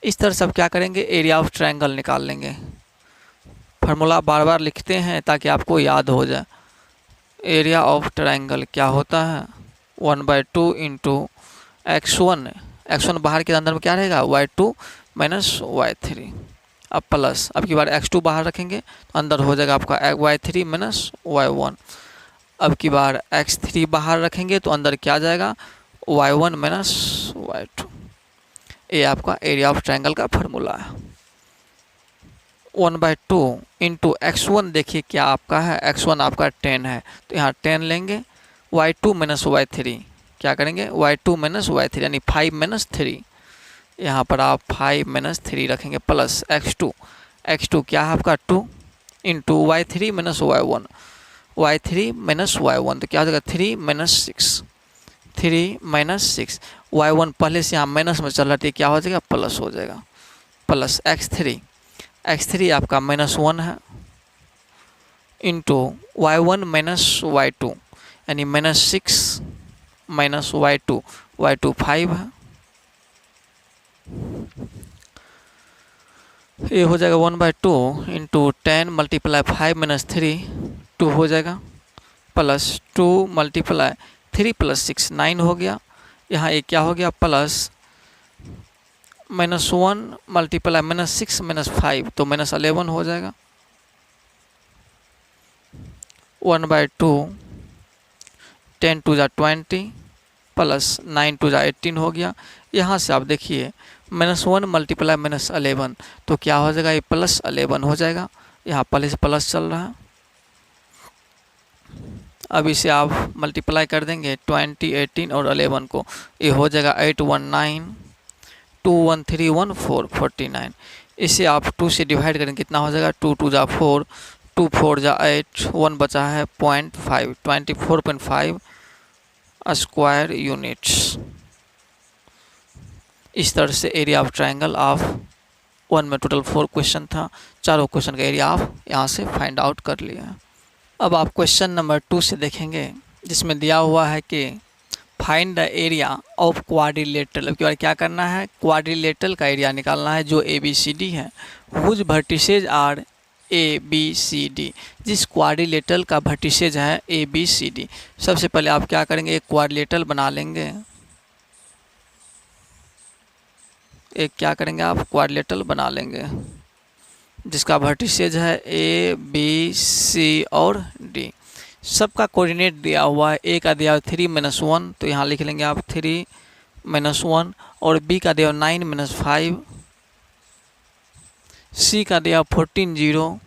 इस तरह से अब क्या करेंगे एरिया ऑफ ट्रायंगल निकाल लेंगे। फार्मूला बार बार लिखते हैं ताकि आपको याद हो जाए। एरिया ऑफ ट्रायंगल क्या होता है 1/2 इंटू x1 बाहर के अंदर में क्या रहेगा y2 - y3, अब प्लस अब की बार x2 बाहर रखेंगे तो अंदर हो जाएगा आपका y3 - y1। अब की बार x3 बाहर रखेंगे तो अंदर क्या जाएगा y1 - y2। ये आपका एरिया ऑफ ट्रायंगल का फार्मूला है। 1/2 इंटू x1 देखिए क्या आपका है, x1 आपका 10 है तो यहाँ 10 लेंगे, y2 - y3 क्या करेंगे y2 - y3 यानी 5 - 3, यहाँ पर आप 5 - 3 रखेंगे, प्लस x2 क्या है आपका 2 into y3 - y1 y3 - y1 तो क्या हो जाएगा 3 - 6 3 - 6, y1 पहले से यहाँ माइनस में चल रहा है क्या हो जाएगा प्लस हो जाएगा, प्लस x3 आपका -1 है इंटू y1 - y2 यानी -6 y2 5 है, ये हो जाएगा 1/2 इंटू 10 मल्टीप्लाई 5 - 3 2 हो जाएगा, प्लस 2 मल्टीप्लाई 3 + 6 9 हो गया, यहाँ ये क्या हो गया प्लस -1 मल्टीप्लाई -6 - 5 तो -11 हो जाएगा, 1/2, 10 टू जा 20 प्लस 9 टू जा 18 हो गया। यहाँ से आप देखिए -1 मल्टीप्लाई -11 तो क्या हो जाएगा, ये +11 हो जाएगा। यहाँ पहले से प्लस चल रहा है। अब इसे आप मल्टीप्लाई कर देंगे 20, 18 और 11 को, ये हो जाएगा 819, 21314 49। इसे आप 2 से डिवाइड करेंगे, कितना हो जाएगा, 2 टू जा 4, 2 4 जा 8, 1 बचा है 0.5, 24.5 स्क्वायर यूनिट्स। इस तरह से एरिया ऑफ ट्रायंगल ऑफ 1 में टोटल 4 क्वेश्चन था, चारों क्वेश्चन का एरिया आप यहाँ से फाइंड आउट कर लिया। अब आप क्वेश्चन नंबर 2 से देखेंगे, जिसमें दिया हुआ है कि find the area of quadrilateral. अब की बार क्या करना है, क्वाड्रिलेटरल का एरिया निकालना है जो ABCD है, हुज वर्टिसेज आर ABCD, जिस क्वाड्रिलेटरल का वर्टिसेज है ABCD। सबसे पहले आप क्या करेंगे, एक क्वाड्रिलेटरल बना लेंगे। एक क्या करेंगे आप, क्वाड्रिलेटरल बना लेंगे जिसका वर्टिसेज है ABC और D। सबका कोऑर्डिनेट दिया हुआ है। A का दिया हुआ 3 - 1 तो यहाँ लिख लेंगे आप 3 - 1, और B का दिया हुआ 9 - 5, C का दिया 14 0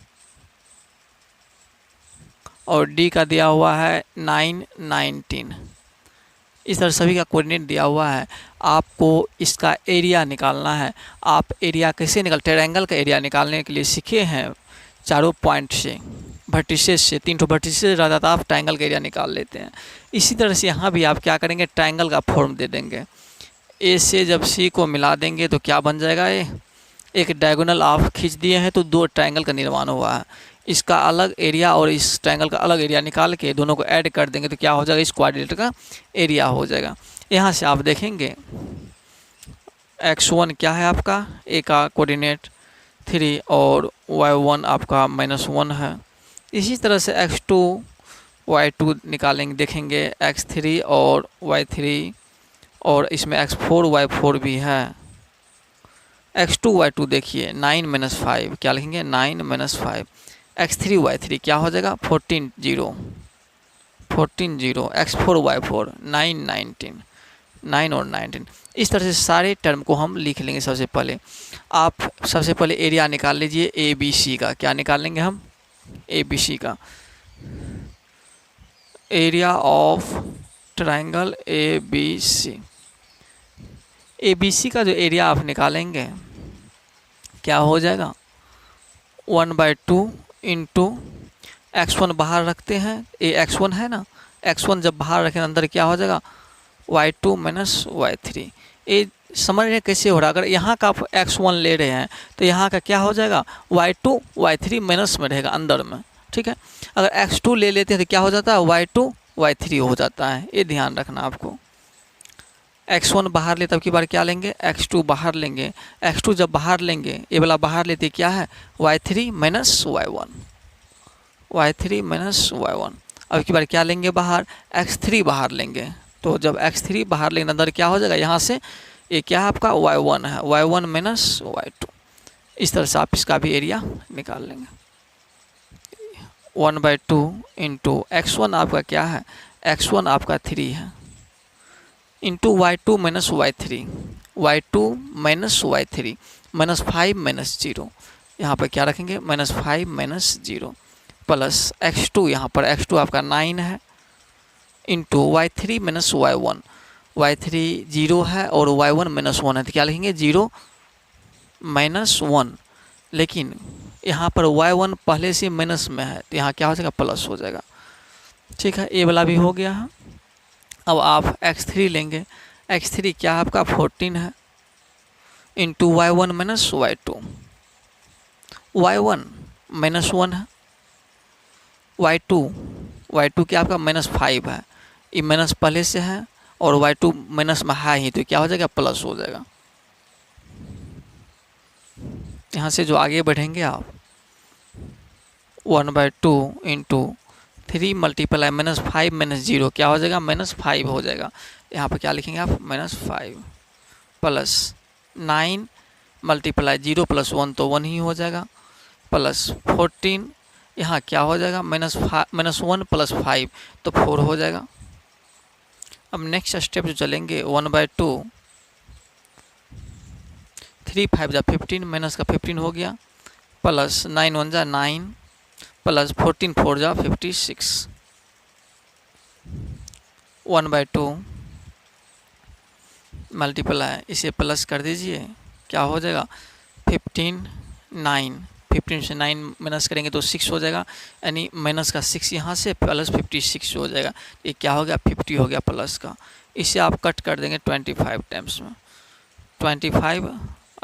और D का दिया हुआ है 9 19। इस तरह सभी का कोऑर्डिनेट दिया हुआ है। आपको इसका एरिया निकालना है। आप एरिया कैसे ट्रायंगल का एरिया निकालने के लिए सीखे हैं चारों पॉइंट से, वर्टिसेस से। 3 वर्टिसेस रहता था, आप ट्रायंगल का एरिया निकाल लेते हैं। इसी तरह से यहाँ भी आप क्या करेंगे, ट्रायंगल का फॉर्म दे देंगे। ए से जब सी को मिला देंगे तो क्या बन जाएगा, ये एक डायगोनल आप खींच दिए हैं तो 2 ट्रायंगल का निर्माण हुआ है। इसका अलग एरिया और इस ट्रायंगल का अलग एरिया निकाल के दोनों को ऐड कर देंगे तो क्या हो जाएगा, इस क्वाड्रिलेटरल का एरिया हो जाएगा। यहाँ से आप देखेंगे x1 क्या है आपका, a का कोऑर्डिनेट 3 और y1 आपका -1 है। इसी तरह से x2 y2 निकालेंगे, देखेंगे x3 और y3, और इसमें x4 y4 भी है। x2 y2 देखिए 9 - 5, क्या लिखेंगे 9 - 5। x3 y3 क्या हो जाएगा 14 0, 14 0, x4 y4 9 19, 9 और 19। इस तरह से सारे टर्म को हम लिख लेंगे। सबसे पहले आप सबसे पहले एरिया निकाल लीजिए ABC का। क्या निकाल लेंगे हम, ABC का area of triangle ABC। ABC का जो एरिया आप निकालेंगे क्या हो जाएगा, 1/2 इंटू x1 बाहर रखते हैं, ये x1 है ना, x1 जब बाहर रखें अंदर क्या हो जाएगा y2 - y3। ये समझ रहे कैसे हो रहा है। अगर यहाँ का आप x1 ले रहे हैं तो यहाँ का क्या हो जाएगा y2 y3 माइनस में रहेगा अंदर में, ठीक है। अगर x2 ले लेते हैं तो क्या हो जाता है y2 y3 हो जाता है। ये ध्यान रखना आपको। x1 बाहर ले तब की बार क्या लेंगे, x2 बाहर लेंगे। x2 जब बाहर लेंगे, ये वाला बाहर लेते क्या है y3 - y1, y3 - y1। अब की बार क्या लेंगे बाहर, x3 बाहर लेंगे। तो जब x3 बाहर लेंगे अंदर क्या हो जाएगा, यहाँ से ये क्या है आपका y1 है, y1 - y2। इस तरह से आप इसका भी एरिया निकाल लेंगे। 1/2 इंटू x1 आपका क्या है, x1 आपका 3 है, into y2 - y3, y2 - y3 -5 - 0। यहाँ पर क्या रखेंगे -5 - 0 प्लस x2, यहाँ पर x2 आपका 9 है, इंटू y3 - y1, y3 0 है और y1 -1 है तो क्या लिखेंगे 0 - 1। लेकिन यहाँ पर y1 पहले से माइनस में है तो यहाँ क्या हो जाएगा प्लस हो जाएगा, ठीक है। ये वाला भी हो गया है। अब आप x3 लेंगे, x3 क्या है आपका 14 है, इंटू y1 - y2, y1 -1 है, y2 क्या आपका -5 है, ये माइनस पहले से है और y2 माइनस में है ही तो क्या हो जाएगा प्लस हो जाएगा। यहाँ से जो आगे बढ़ेंगे आप 1/2 इंटू 3 मल्टीप्लाई -5 - 0 क्या हो जाएगा -5 हो जाएगा। यहाँ पर क्या लिखेंगे आप -5 प्लस 9 मल्टीप्लाई 0 + 1 तो 1 ही हो जाएगा, प्लस 14 यहाँ क्या हो जाएगा, -1 + 5 तो 4 हो जाएगा। अब नेक्स्ट स्टेप जो चलेंगे 1/2, 3 5 जा 15, माइनस का 15 हो गया, प्लस 9 1 जा 9, प्लस 14 4 जा 56, 1/2 मल्टीप्लाई, इसे प्लस कर दीजिए, क्या हो जाएगा 15 9, 15 से 9 माइनस करेंगे तो 6 हो जाएगा, यानी माइनस का 6 यहाँ से प्लस 56 हो जाएगा। ये क्या हो गया 50 हो गया प्लस का। इसे आप कट कर देंगे 25 टाइम्स में, 25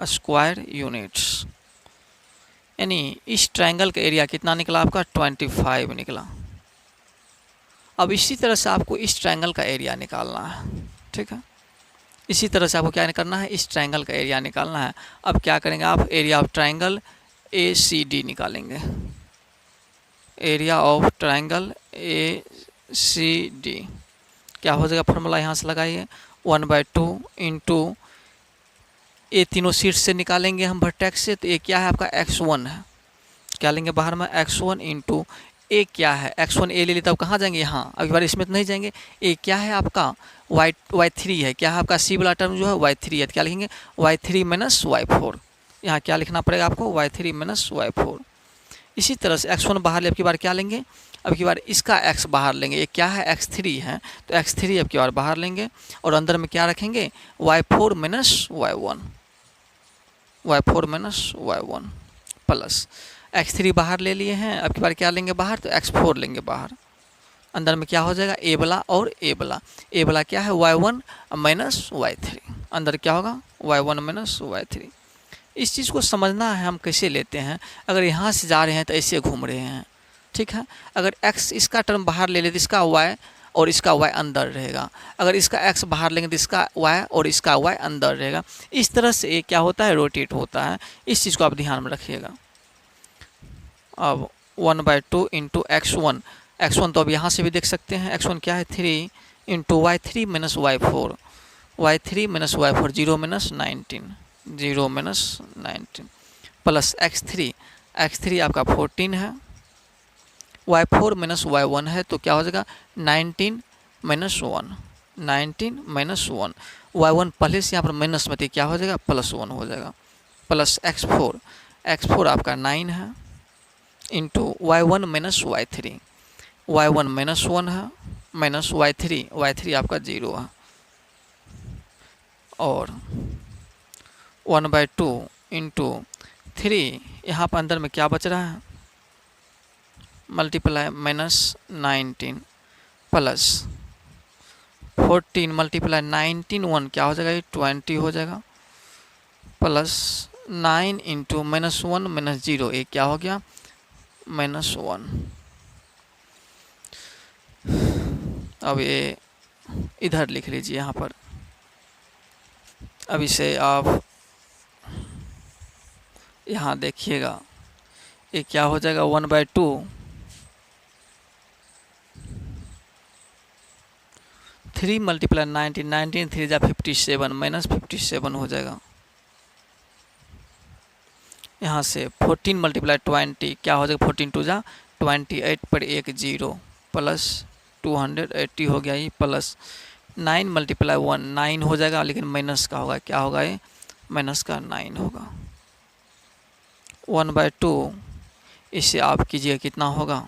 स्क्वायर यूनिट्स, यानी इस ट्रायंगल का एरिया कितना निकला आपका 25 निकला। अब इसी तरह से आपको इस ट्रायंगल का एरिया निकालना है, ठीक है। इसी तरह से आपको क्या करना है, इस ट्रायंगल का एरिया निकालना है। अब क्या करेंगे आप, एरिया ऑफ ट्रायंगल ACD निकालेंगे। एरिया ऑफ ट्रायंगल ACD क्या हो जाएगा, फॉर्मूला यहाँ से लगाइए, 1/2 इंटू ये तीनों शीट से निकालेंगे हम वर्टेक्स से, तो ये क्या है आपका x1 है, क्या लेंगे बाहर में x1 इंटू ए क्या है, x1 ए ले ली, तब कहाँ जाएंगे यहाँ, अगली बार इसमें तो नहीं जाएंगे। ए क्या है आपका y3 है, क्या है आपका सी वाला टर्म जो है y3 है, तो क्या लिखेंगे y3 - y4, यहाँ क्या लिखना पड़ेगा आपको y3 - y4। इसी तरह से x1 बाहर ले, अब की बार क्या लेंगे, अब की बार इसका x बाहर लेंगे, ये क्या है x3 है, तो x3 अब की बार बाहर लेंगे और अंदर में क्या रखेंगे y4 - y1, y4 - y1 plus x3 बाहर ले लिए हैं, अब की बार क्या लेंगे बाहर, तो x4 लेंगे बाहर, अंदर में क्या हो जाएगा ए वाला और ए वाला, ए वाला क्या है y1 - y3, अंदर क्या होगा y1 - y3। इस चीज़ को समझना है हम कैसे लेते हैं, अगर यहाँ से जा रहे हैं तो ऐसे घूम रहे हैं, ठीक है। अगर x इसका टर्म बाहर ले लेते तो इसका y और इसका y अंदर रहेगा, अगर इसका x बाहर लेंगे तो इसका y और इसका y अंदर रहेगा। इस तरह से ये क्या होता है, रोटेट होता है। इस चीज़ को आप ध्यान में रखिएगा। अब 1/2 इंटू x1, x1 तो अब यहाँ से भी देख सकते हैं, x1 क्या है 3 into y3 - y4, y3 - y4 0 - 19 plus x3 आपका 14 है, y4 - y1 है, तो क्या हो जाएगा 19 - 1, 19 - 1, y1 पहले से यहाँ पर माइनस में, क्या हो जाएगा +1 हो जाएगा, प्लस x4 आपका 9 है इंटू y1 - y3, y1 -1 है, माइनस y3 आपका 0 है, और 1/2 इंटू 3, यहाँ पर अंदर में क्या बच रहा है मल्टीप्लाई -19 प्लस 14 मल्टीप्लाई 19 1 क्या हो जाएगा, ये 20 हो जाएगा, प्लस 9 इंटू -1 - 0, ये क्या हो गया -1। अब ये इधर लिख लीजिए यहाँ पर। अब इसे आप यहाँ देखिएगा, ये क्या हो जाएगा 1/2 3 मल्टीप्लाई 19 3 जा 57 -57 हो जाएगा। यहाँ से 14 मल्टीप्लाई 20 क्या हो जाएगा 14 2 जा 28 पर 1 0 प्लस 280 हो गया, ये प्लस 9 मल्टीप्लाई 1 9 हो जाएगा, लेकिन माइनस का होगा, क्या होगा ये माइनस का 9 होगा। 1/2 इसे आप कीजिए कितना होगा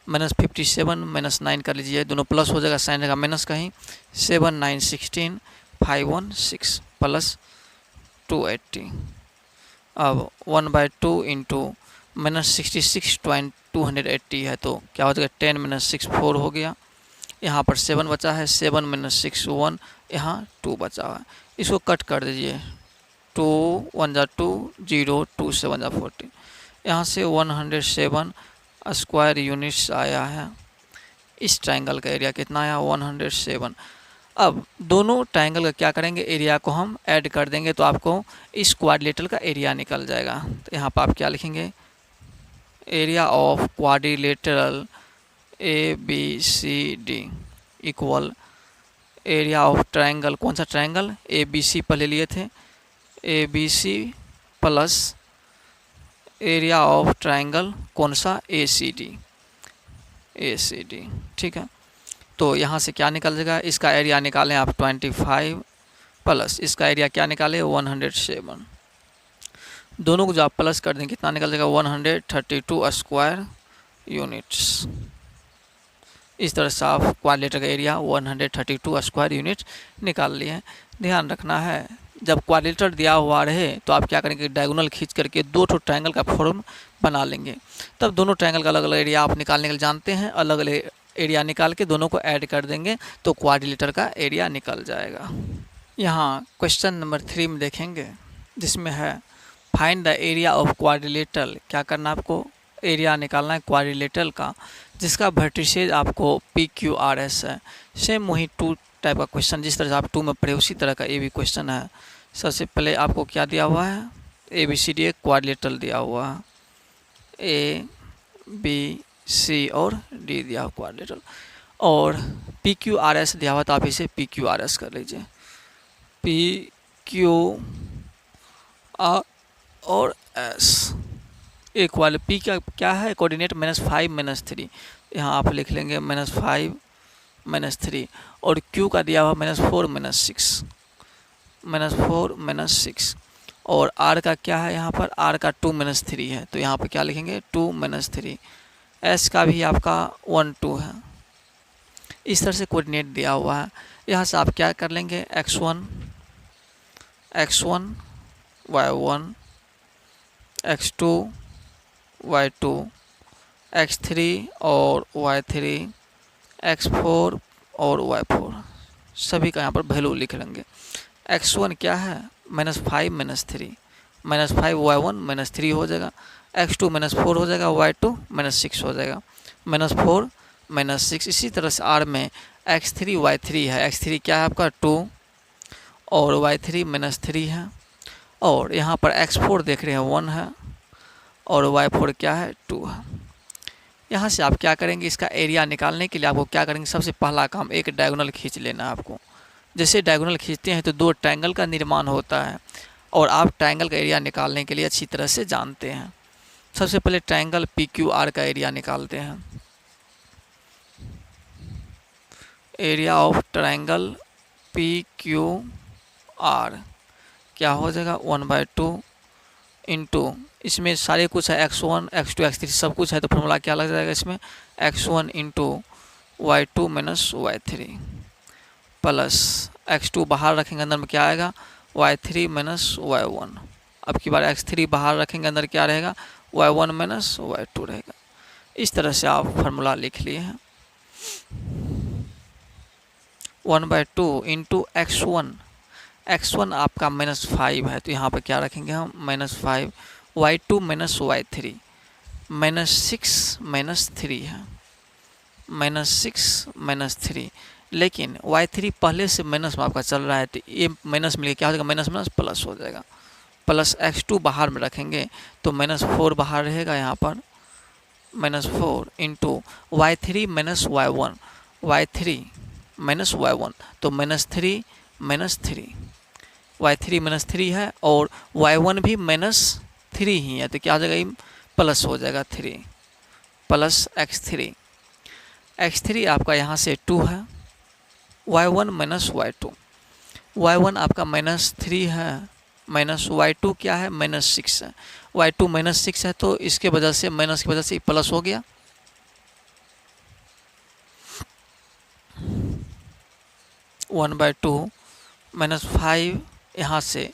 -57 -9 कर लीजिए, दोनों प्लस हो जाएगा, साइन रहेगा माइनस का ही, 7 9 16 516 प्लस 280। अब 1/2 इंटू -66 280 है, तो क्या हो जाएगा 10 - 6 4 हो गया, यहाँ पर 7 बचा है, 7 - 6 1, यहाँ 2 बचा है, इसको कट कर दीजिए, 2 1 जा 2 0 2 7 जा 14, यहाँ से 107 स्क्वायर यूनिट्स आया है। इस ट्रायंगल का एरिया कितना आया 107। अब दोनों ट्रायंगल का क्या करेंगे, एरिया को हम ऐड कर देंगे, तो आपको इस क्वाड्रिलेटरल का एरिया निकल जाएगा। तो यहाँ पर आप क्या लिखेंगे, area of quadrilateral ABCD equal area of triangle, कौन सा ट्रायंगल ABC पहले लिए थे, ABC plus area of triangle कौन सा, ACD, ACD, ठीक है। तो यहाँ से क्या निकल जाएगा, इसका एरिया निकालें आप 25 प्लस इसका एरिया क्या निकाले 107, दोनों को जो आप प्लस कर देंगे कितना निकल जाएगा 132 स्क्वायर यूनिट्स। इस तरह से आप क्वाड्रिलेटर का एरिया 132 स्क्वायर यूनिट निकाल लिए हैं। ध्यान रखना है जब क्वाड्रिलेटर दिया हुआ रहे तो आप क्या करेंगे, डायगोनल खींच करके दो ठो ट्रायंगल का फॉर्म बना लेंगे। तब दोनों ट्रायंगल का अलग अलग एरिया आप निकालने के लिए जानते हैं, अलग अलग एरिया निकाल के दोनों को ऐड कर देंगे तो क्वाड्रिलेटर का एरिया निकल जाएगा। यहाँ क्वेश्चन नंबर 3 में देखेंगे जिसमें है find the area of quadrilateral. क्या करना आपको, एरिया निकालना है क्वाड्रिलेटरल का जिसका वर्टिसेज आपको PQRS है। सेम वही 2 टाइप का क्वेश्चन जिस तरह से आप 2 में पढ़े उसी तरह का ये भी क्वेश्चन है। सबसे पहले आपको क्या दिया हुआ है, ABCD एक क्वाड्रिलेटरल दिया हुआ है, ABC और D दिया हुआ क्वाड्रिलेटरल, और PQRS दिया हुआ तो आप इसे PQRS कर लीजिए, PQR और S। एक वाले P का क्या है कोऑर्डिनेट -5 -3, यहाँ आप लिख लेंगे -5 -3, और Q का दिया हुआ -4 -6, -4 -6, और R का क्या है, यहाँ पर R का 2 -3 है तो यहाँ पर क्या लिखेंगे 2 -3, S का भी आपका 1 2 है। इस तरह से कोऑर्डिनेट दिया हुआ है। यहाँ से आप क्या कर लेंगे x1 y1 x2 y2 x3 और y3 x4 और y4 सभी का यहाँ पर वैल्यू लिख लेंगे। x1 क्या है -5 -3, -5 y1 -3 हो जाएगा, x2 -4 हो जाएगा, y2 -6 हो जाएगा, -4 -6। इसी तरह से R में x3 y3 है, x3 क्या है आपका 2 और y3 -3 है, और यहाँ पर x4 देख रहे हैं 1 है और y4 क्या है 2 है। यहाँ से आप क्या करेंगे, इसका एरिया निकालने के लिए आपको क्या करेंगे, सबसे पहला काम एक डायगोनल खींच लेना है आपको। जैसे डायगोनल खींचते हैं तो 2 ट्रायंगल का निर्माण होता है और आप ट्रायंगल का एरिया निकालने के लिए अच्छी तरह से जानते हैं। सबसे पहले ट्रायंगल PQR का एरिया निकालते हैं। एरिया ऑफ ट्रायंगल PQR क्या हो जाएगा 1/2 इंटू, इसमें सारे कुछ है x1 x2 x3 सब कुछ है तो फॉर्मूला क्या लग जाएगा इसमें x1 into y2 - y3 plus x2 बाहर रखेंगे अंदर में क्या आएगा y3 - y1। अब की बार x3 बाहर रखेंगे अंदर क्या रहेगा y1 - y2 रहेगा। इस तरह से आप फार्मूला लिख लिए हैं। 1/2 इंटू x1 आपका -5 है तो यहाँ पर क्या रखेंगे हम -5, y2 - y3 -6 -3 है, -6 -3, लेकिन y3 पहले से माइनस में आपका चल रहा है तो ये माइनस मिलकर क्या हो जाएगा माइनस प्लस हो जाएगा, प्लस x2 बाहर में रखेंगे तो -4 बाहर रहेगा यहाँ पर -4 into y3 - y1, y3 - y1 तो -3 -3, y3 -3 है और y1 भी -3 ही है तो क्या हो जाएगा प्लस हो जाएगा 3 प्लस x3 आपका यहाँ से 2 है, y1 - y2, y1 आपका -3 है, माइनस y2 क्या है -6 है, y2 -6 है तो इसके वजह से माइनस की वजह से प्लस हो गया। 1/2 -5 यहाँ से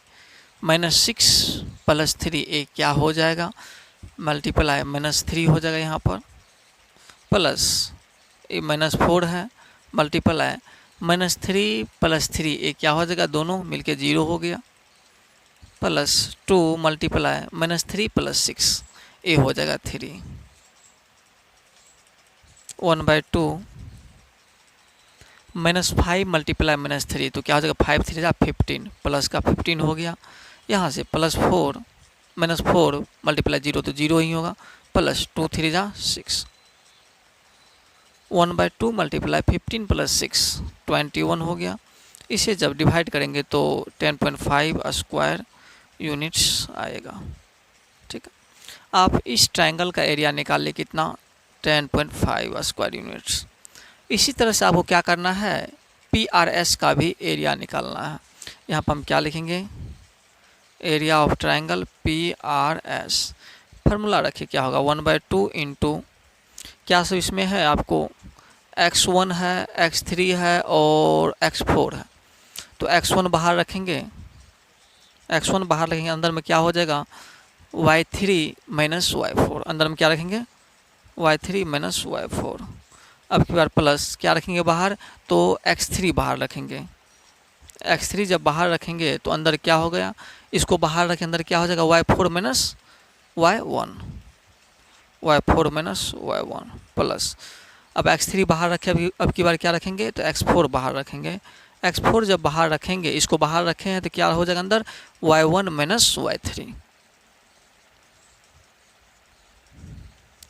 -6 + 3 एक क्या हो जाएगा मल्टीप्लाई -3 हो जाएगा यहाँ पर, प्लस ये -4 है मल्टीप्लाई -3 + 3 एक क्या हो जाएगा दोनों मिलके 0 हो गया, प्लस 2 मल्टीप्लाई -3 + 6 ये हो जाएगा 3। 1/2 -5 मल्टीप्लाई -3 तो क्या हो जाएगा 5 3 15 प्लस का 15 हो गया, यहाँ से +4 -4 मल्टीप्लाई 0 तो 0 ही होगा, प्लस 2 3 6। 1/2 मल्टीप्लाई 15 + 6 21 हो गया। इसे जब डिवाइड करेंगे तो 10.5 स्क्वायर यूनिट्स आएगा। ठीक है, आप इस ट्रायंगल का एरिया निकाल लिए कितना 10.5 स्क्वायर यूनिट्स। इसी तरह से आपको क्या करना है, PRS का भी एरिया निकालना है। यहाँ पर हम क्या लिखेंगे, area of triangle PRS। Formula रखिए क्या होगा 1/2 इंटू क्या सब इसमें है आपको, x1 है, x3 है और x4 है। तो x1 बाहर रखेंगे, अंदर में क्या हो जाएगा y3 माइनस y4, अंदर में क्या रखेंगे y3 माइनस y4। अब की बार प्लस क्या रखेंगे बाहर, तो x3 बाहर रखेंगे। x3 जब बाहर रखेंगे तो अंदर क्या हो गया, इसको बाहर रखें, अंदर क्या हो जाएगा y4 minus y1, y4 minus y1 plus. अब x3 बाहर रखे, अब की बार क्या रखेंगे, तो x4 बाहर रखेंगे। x4 जब बाहर रखेंगे, इसको बाहर रखे हैं तो क्या हो जाएगा अंदर y1 माइनस y3।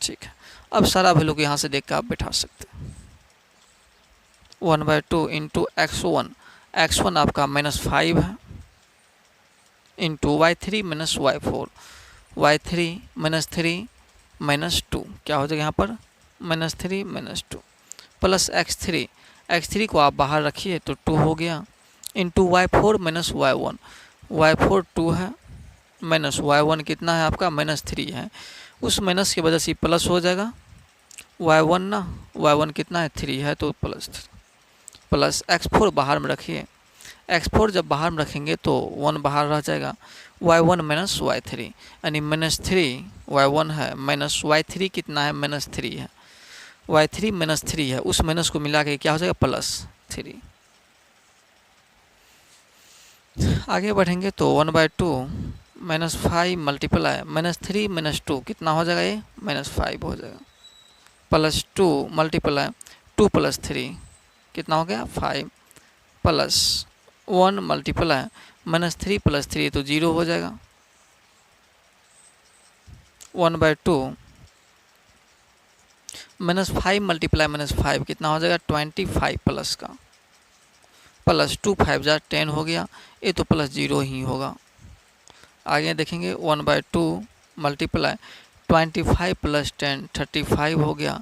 ठीक है, अब सारा वैल्यू को यहाँ से देख कर आप बैठा सकते हैं। 1/2 इंटू x1 आपका -5 है, into y3 minus y4, y3 -3 -2 क्या हो जाएगा यहाँ पर -3 -2 प्लस x3 को आप बाहर रखिए तो 2 हो गया, into y4 minus y1, y4 2 है माइनस y1 कितना है आपका -3 है, उस माइनस की वजह से प्लस हो जाएगा y1 ना, y1 कितना है 3 है तो प्लस 3 प्लस x4 बाहर में रखिए, x4 जब बाहर में रखेंगे तो 1 बाहर रह जाएगा, y1 माइनस y3 यानी -3 y1 है माइनस y3 कितना है -3 है, y3 -3 है, उस माइनस को मिला के क्या हो जाएगा +3। आगे बढ़ेंगे तो 1/2 -5 मल्टीप्लाई -3 -2 कितना हो जाएगा, ये -5 हो जाएगा, +2 मल्टीप्लाई 2 + 3 कितना हो गया 5 प्लस 1 मल्टीप्लाई -3 + 3 तो 0 हो जाएगा। 1/2 -5 मल्टीप्लाई -5 कितना हो जाएगा 25 प्लस का, प्लस 2 5 जा 10 हो गया, ये तो +0 ही होगा। आगे देखेंगे 1/2 मल्टीप्लाई 25 + 10 35 हो गया,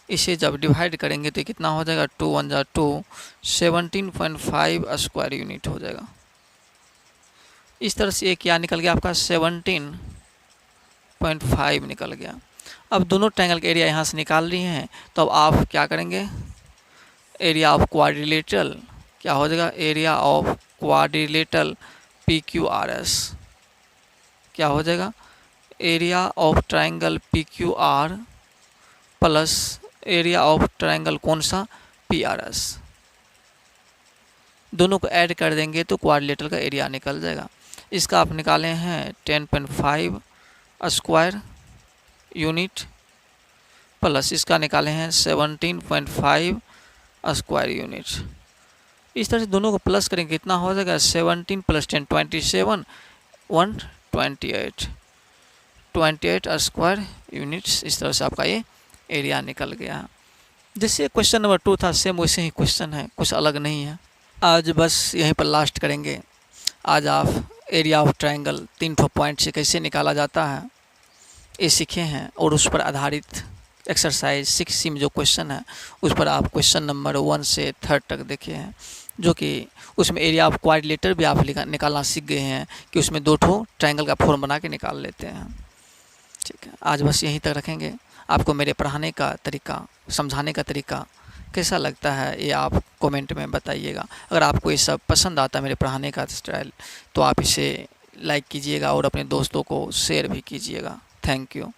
इसे जब डिवाइड करेंगे तो कितना हो जाएगा 2 1 जा 2 17.5 स्क्वायर यूनिट हो जाएगा। इस तरह से ये क्या निकल गया आपका 17.5 निकल गया। अब दोनों ट्रायंगल का एरिया यहाँ से निकाल लिए हैं, तो अब आप क्या करेंगे, एरिया ऑफ क्वाड्रिलेटरल क्या हो जाएगा, एरिया ऑफ क्वाड्रिलेटरल PQRS क्या हो जाएगा, area of triangle PQR plus area of triangle कौन सा PRS, दोनों को ऐड कर देंगे तो क्वाड्रिलेटरल का एरिया निकल जाएगा। इसका आप निकाले हैं 10.5 स्क्वायर यूनिट प्लस इसका निकाले हैं 17.5 स्क्वायर यूनिट। इस तरह से दोनों को प्लस करेंगे कितना हो जाएगा 17 + 10 27 128 स्क्वायर यूनिट्स। इस तरह से आपका ये एरिया निकल गया। जैसे क्वेश्चन नंबर 2 था सेम वैसे ही क्वेश्चन है, कुछ अलग नहीं है। आज बस यहीं पर लास्ट करेंगे। आज आप एरिया ऑफ ट्रायंगल 3 पॉइंट से कैसे निकाला जाता है ये सीखे हैं, और उस पर आधारित एक्सरसाइज 6C में जो क्वेश्चन है उस पर आप क्वेश्चन नंबर 1 से 3 तक देखे हैं, जो कि उसमें एरिया ऑफ क्वाड्रिलेटरल भी आप निकालना सीख गए हैं कि उसमें 2 ट्रायंगल का फॉर्म बना के निकाल लेते हैं। ठीक है, आज बस यहीं तक रखेंगे। आपको मेरे पढ़ाने का तरीका, समझाने का तरीका कैसा लगता है ये आप कमेंट में बताइएगा। अगर आपको ये सब पसंद आता है मेरे पढ़ाने का स्टाइल, तो आप इसे लाइक कीजिएगा और अपने दोस्तों को शेयर भी कीजिएगा। Thank you.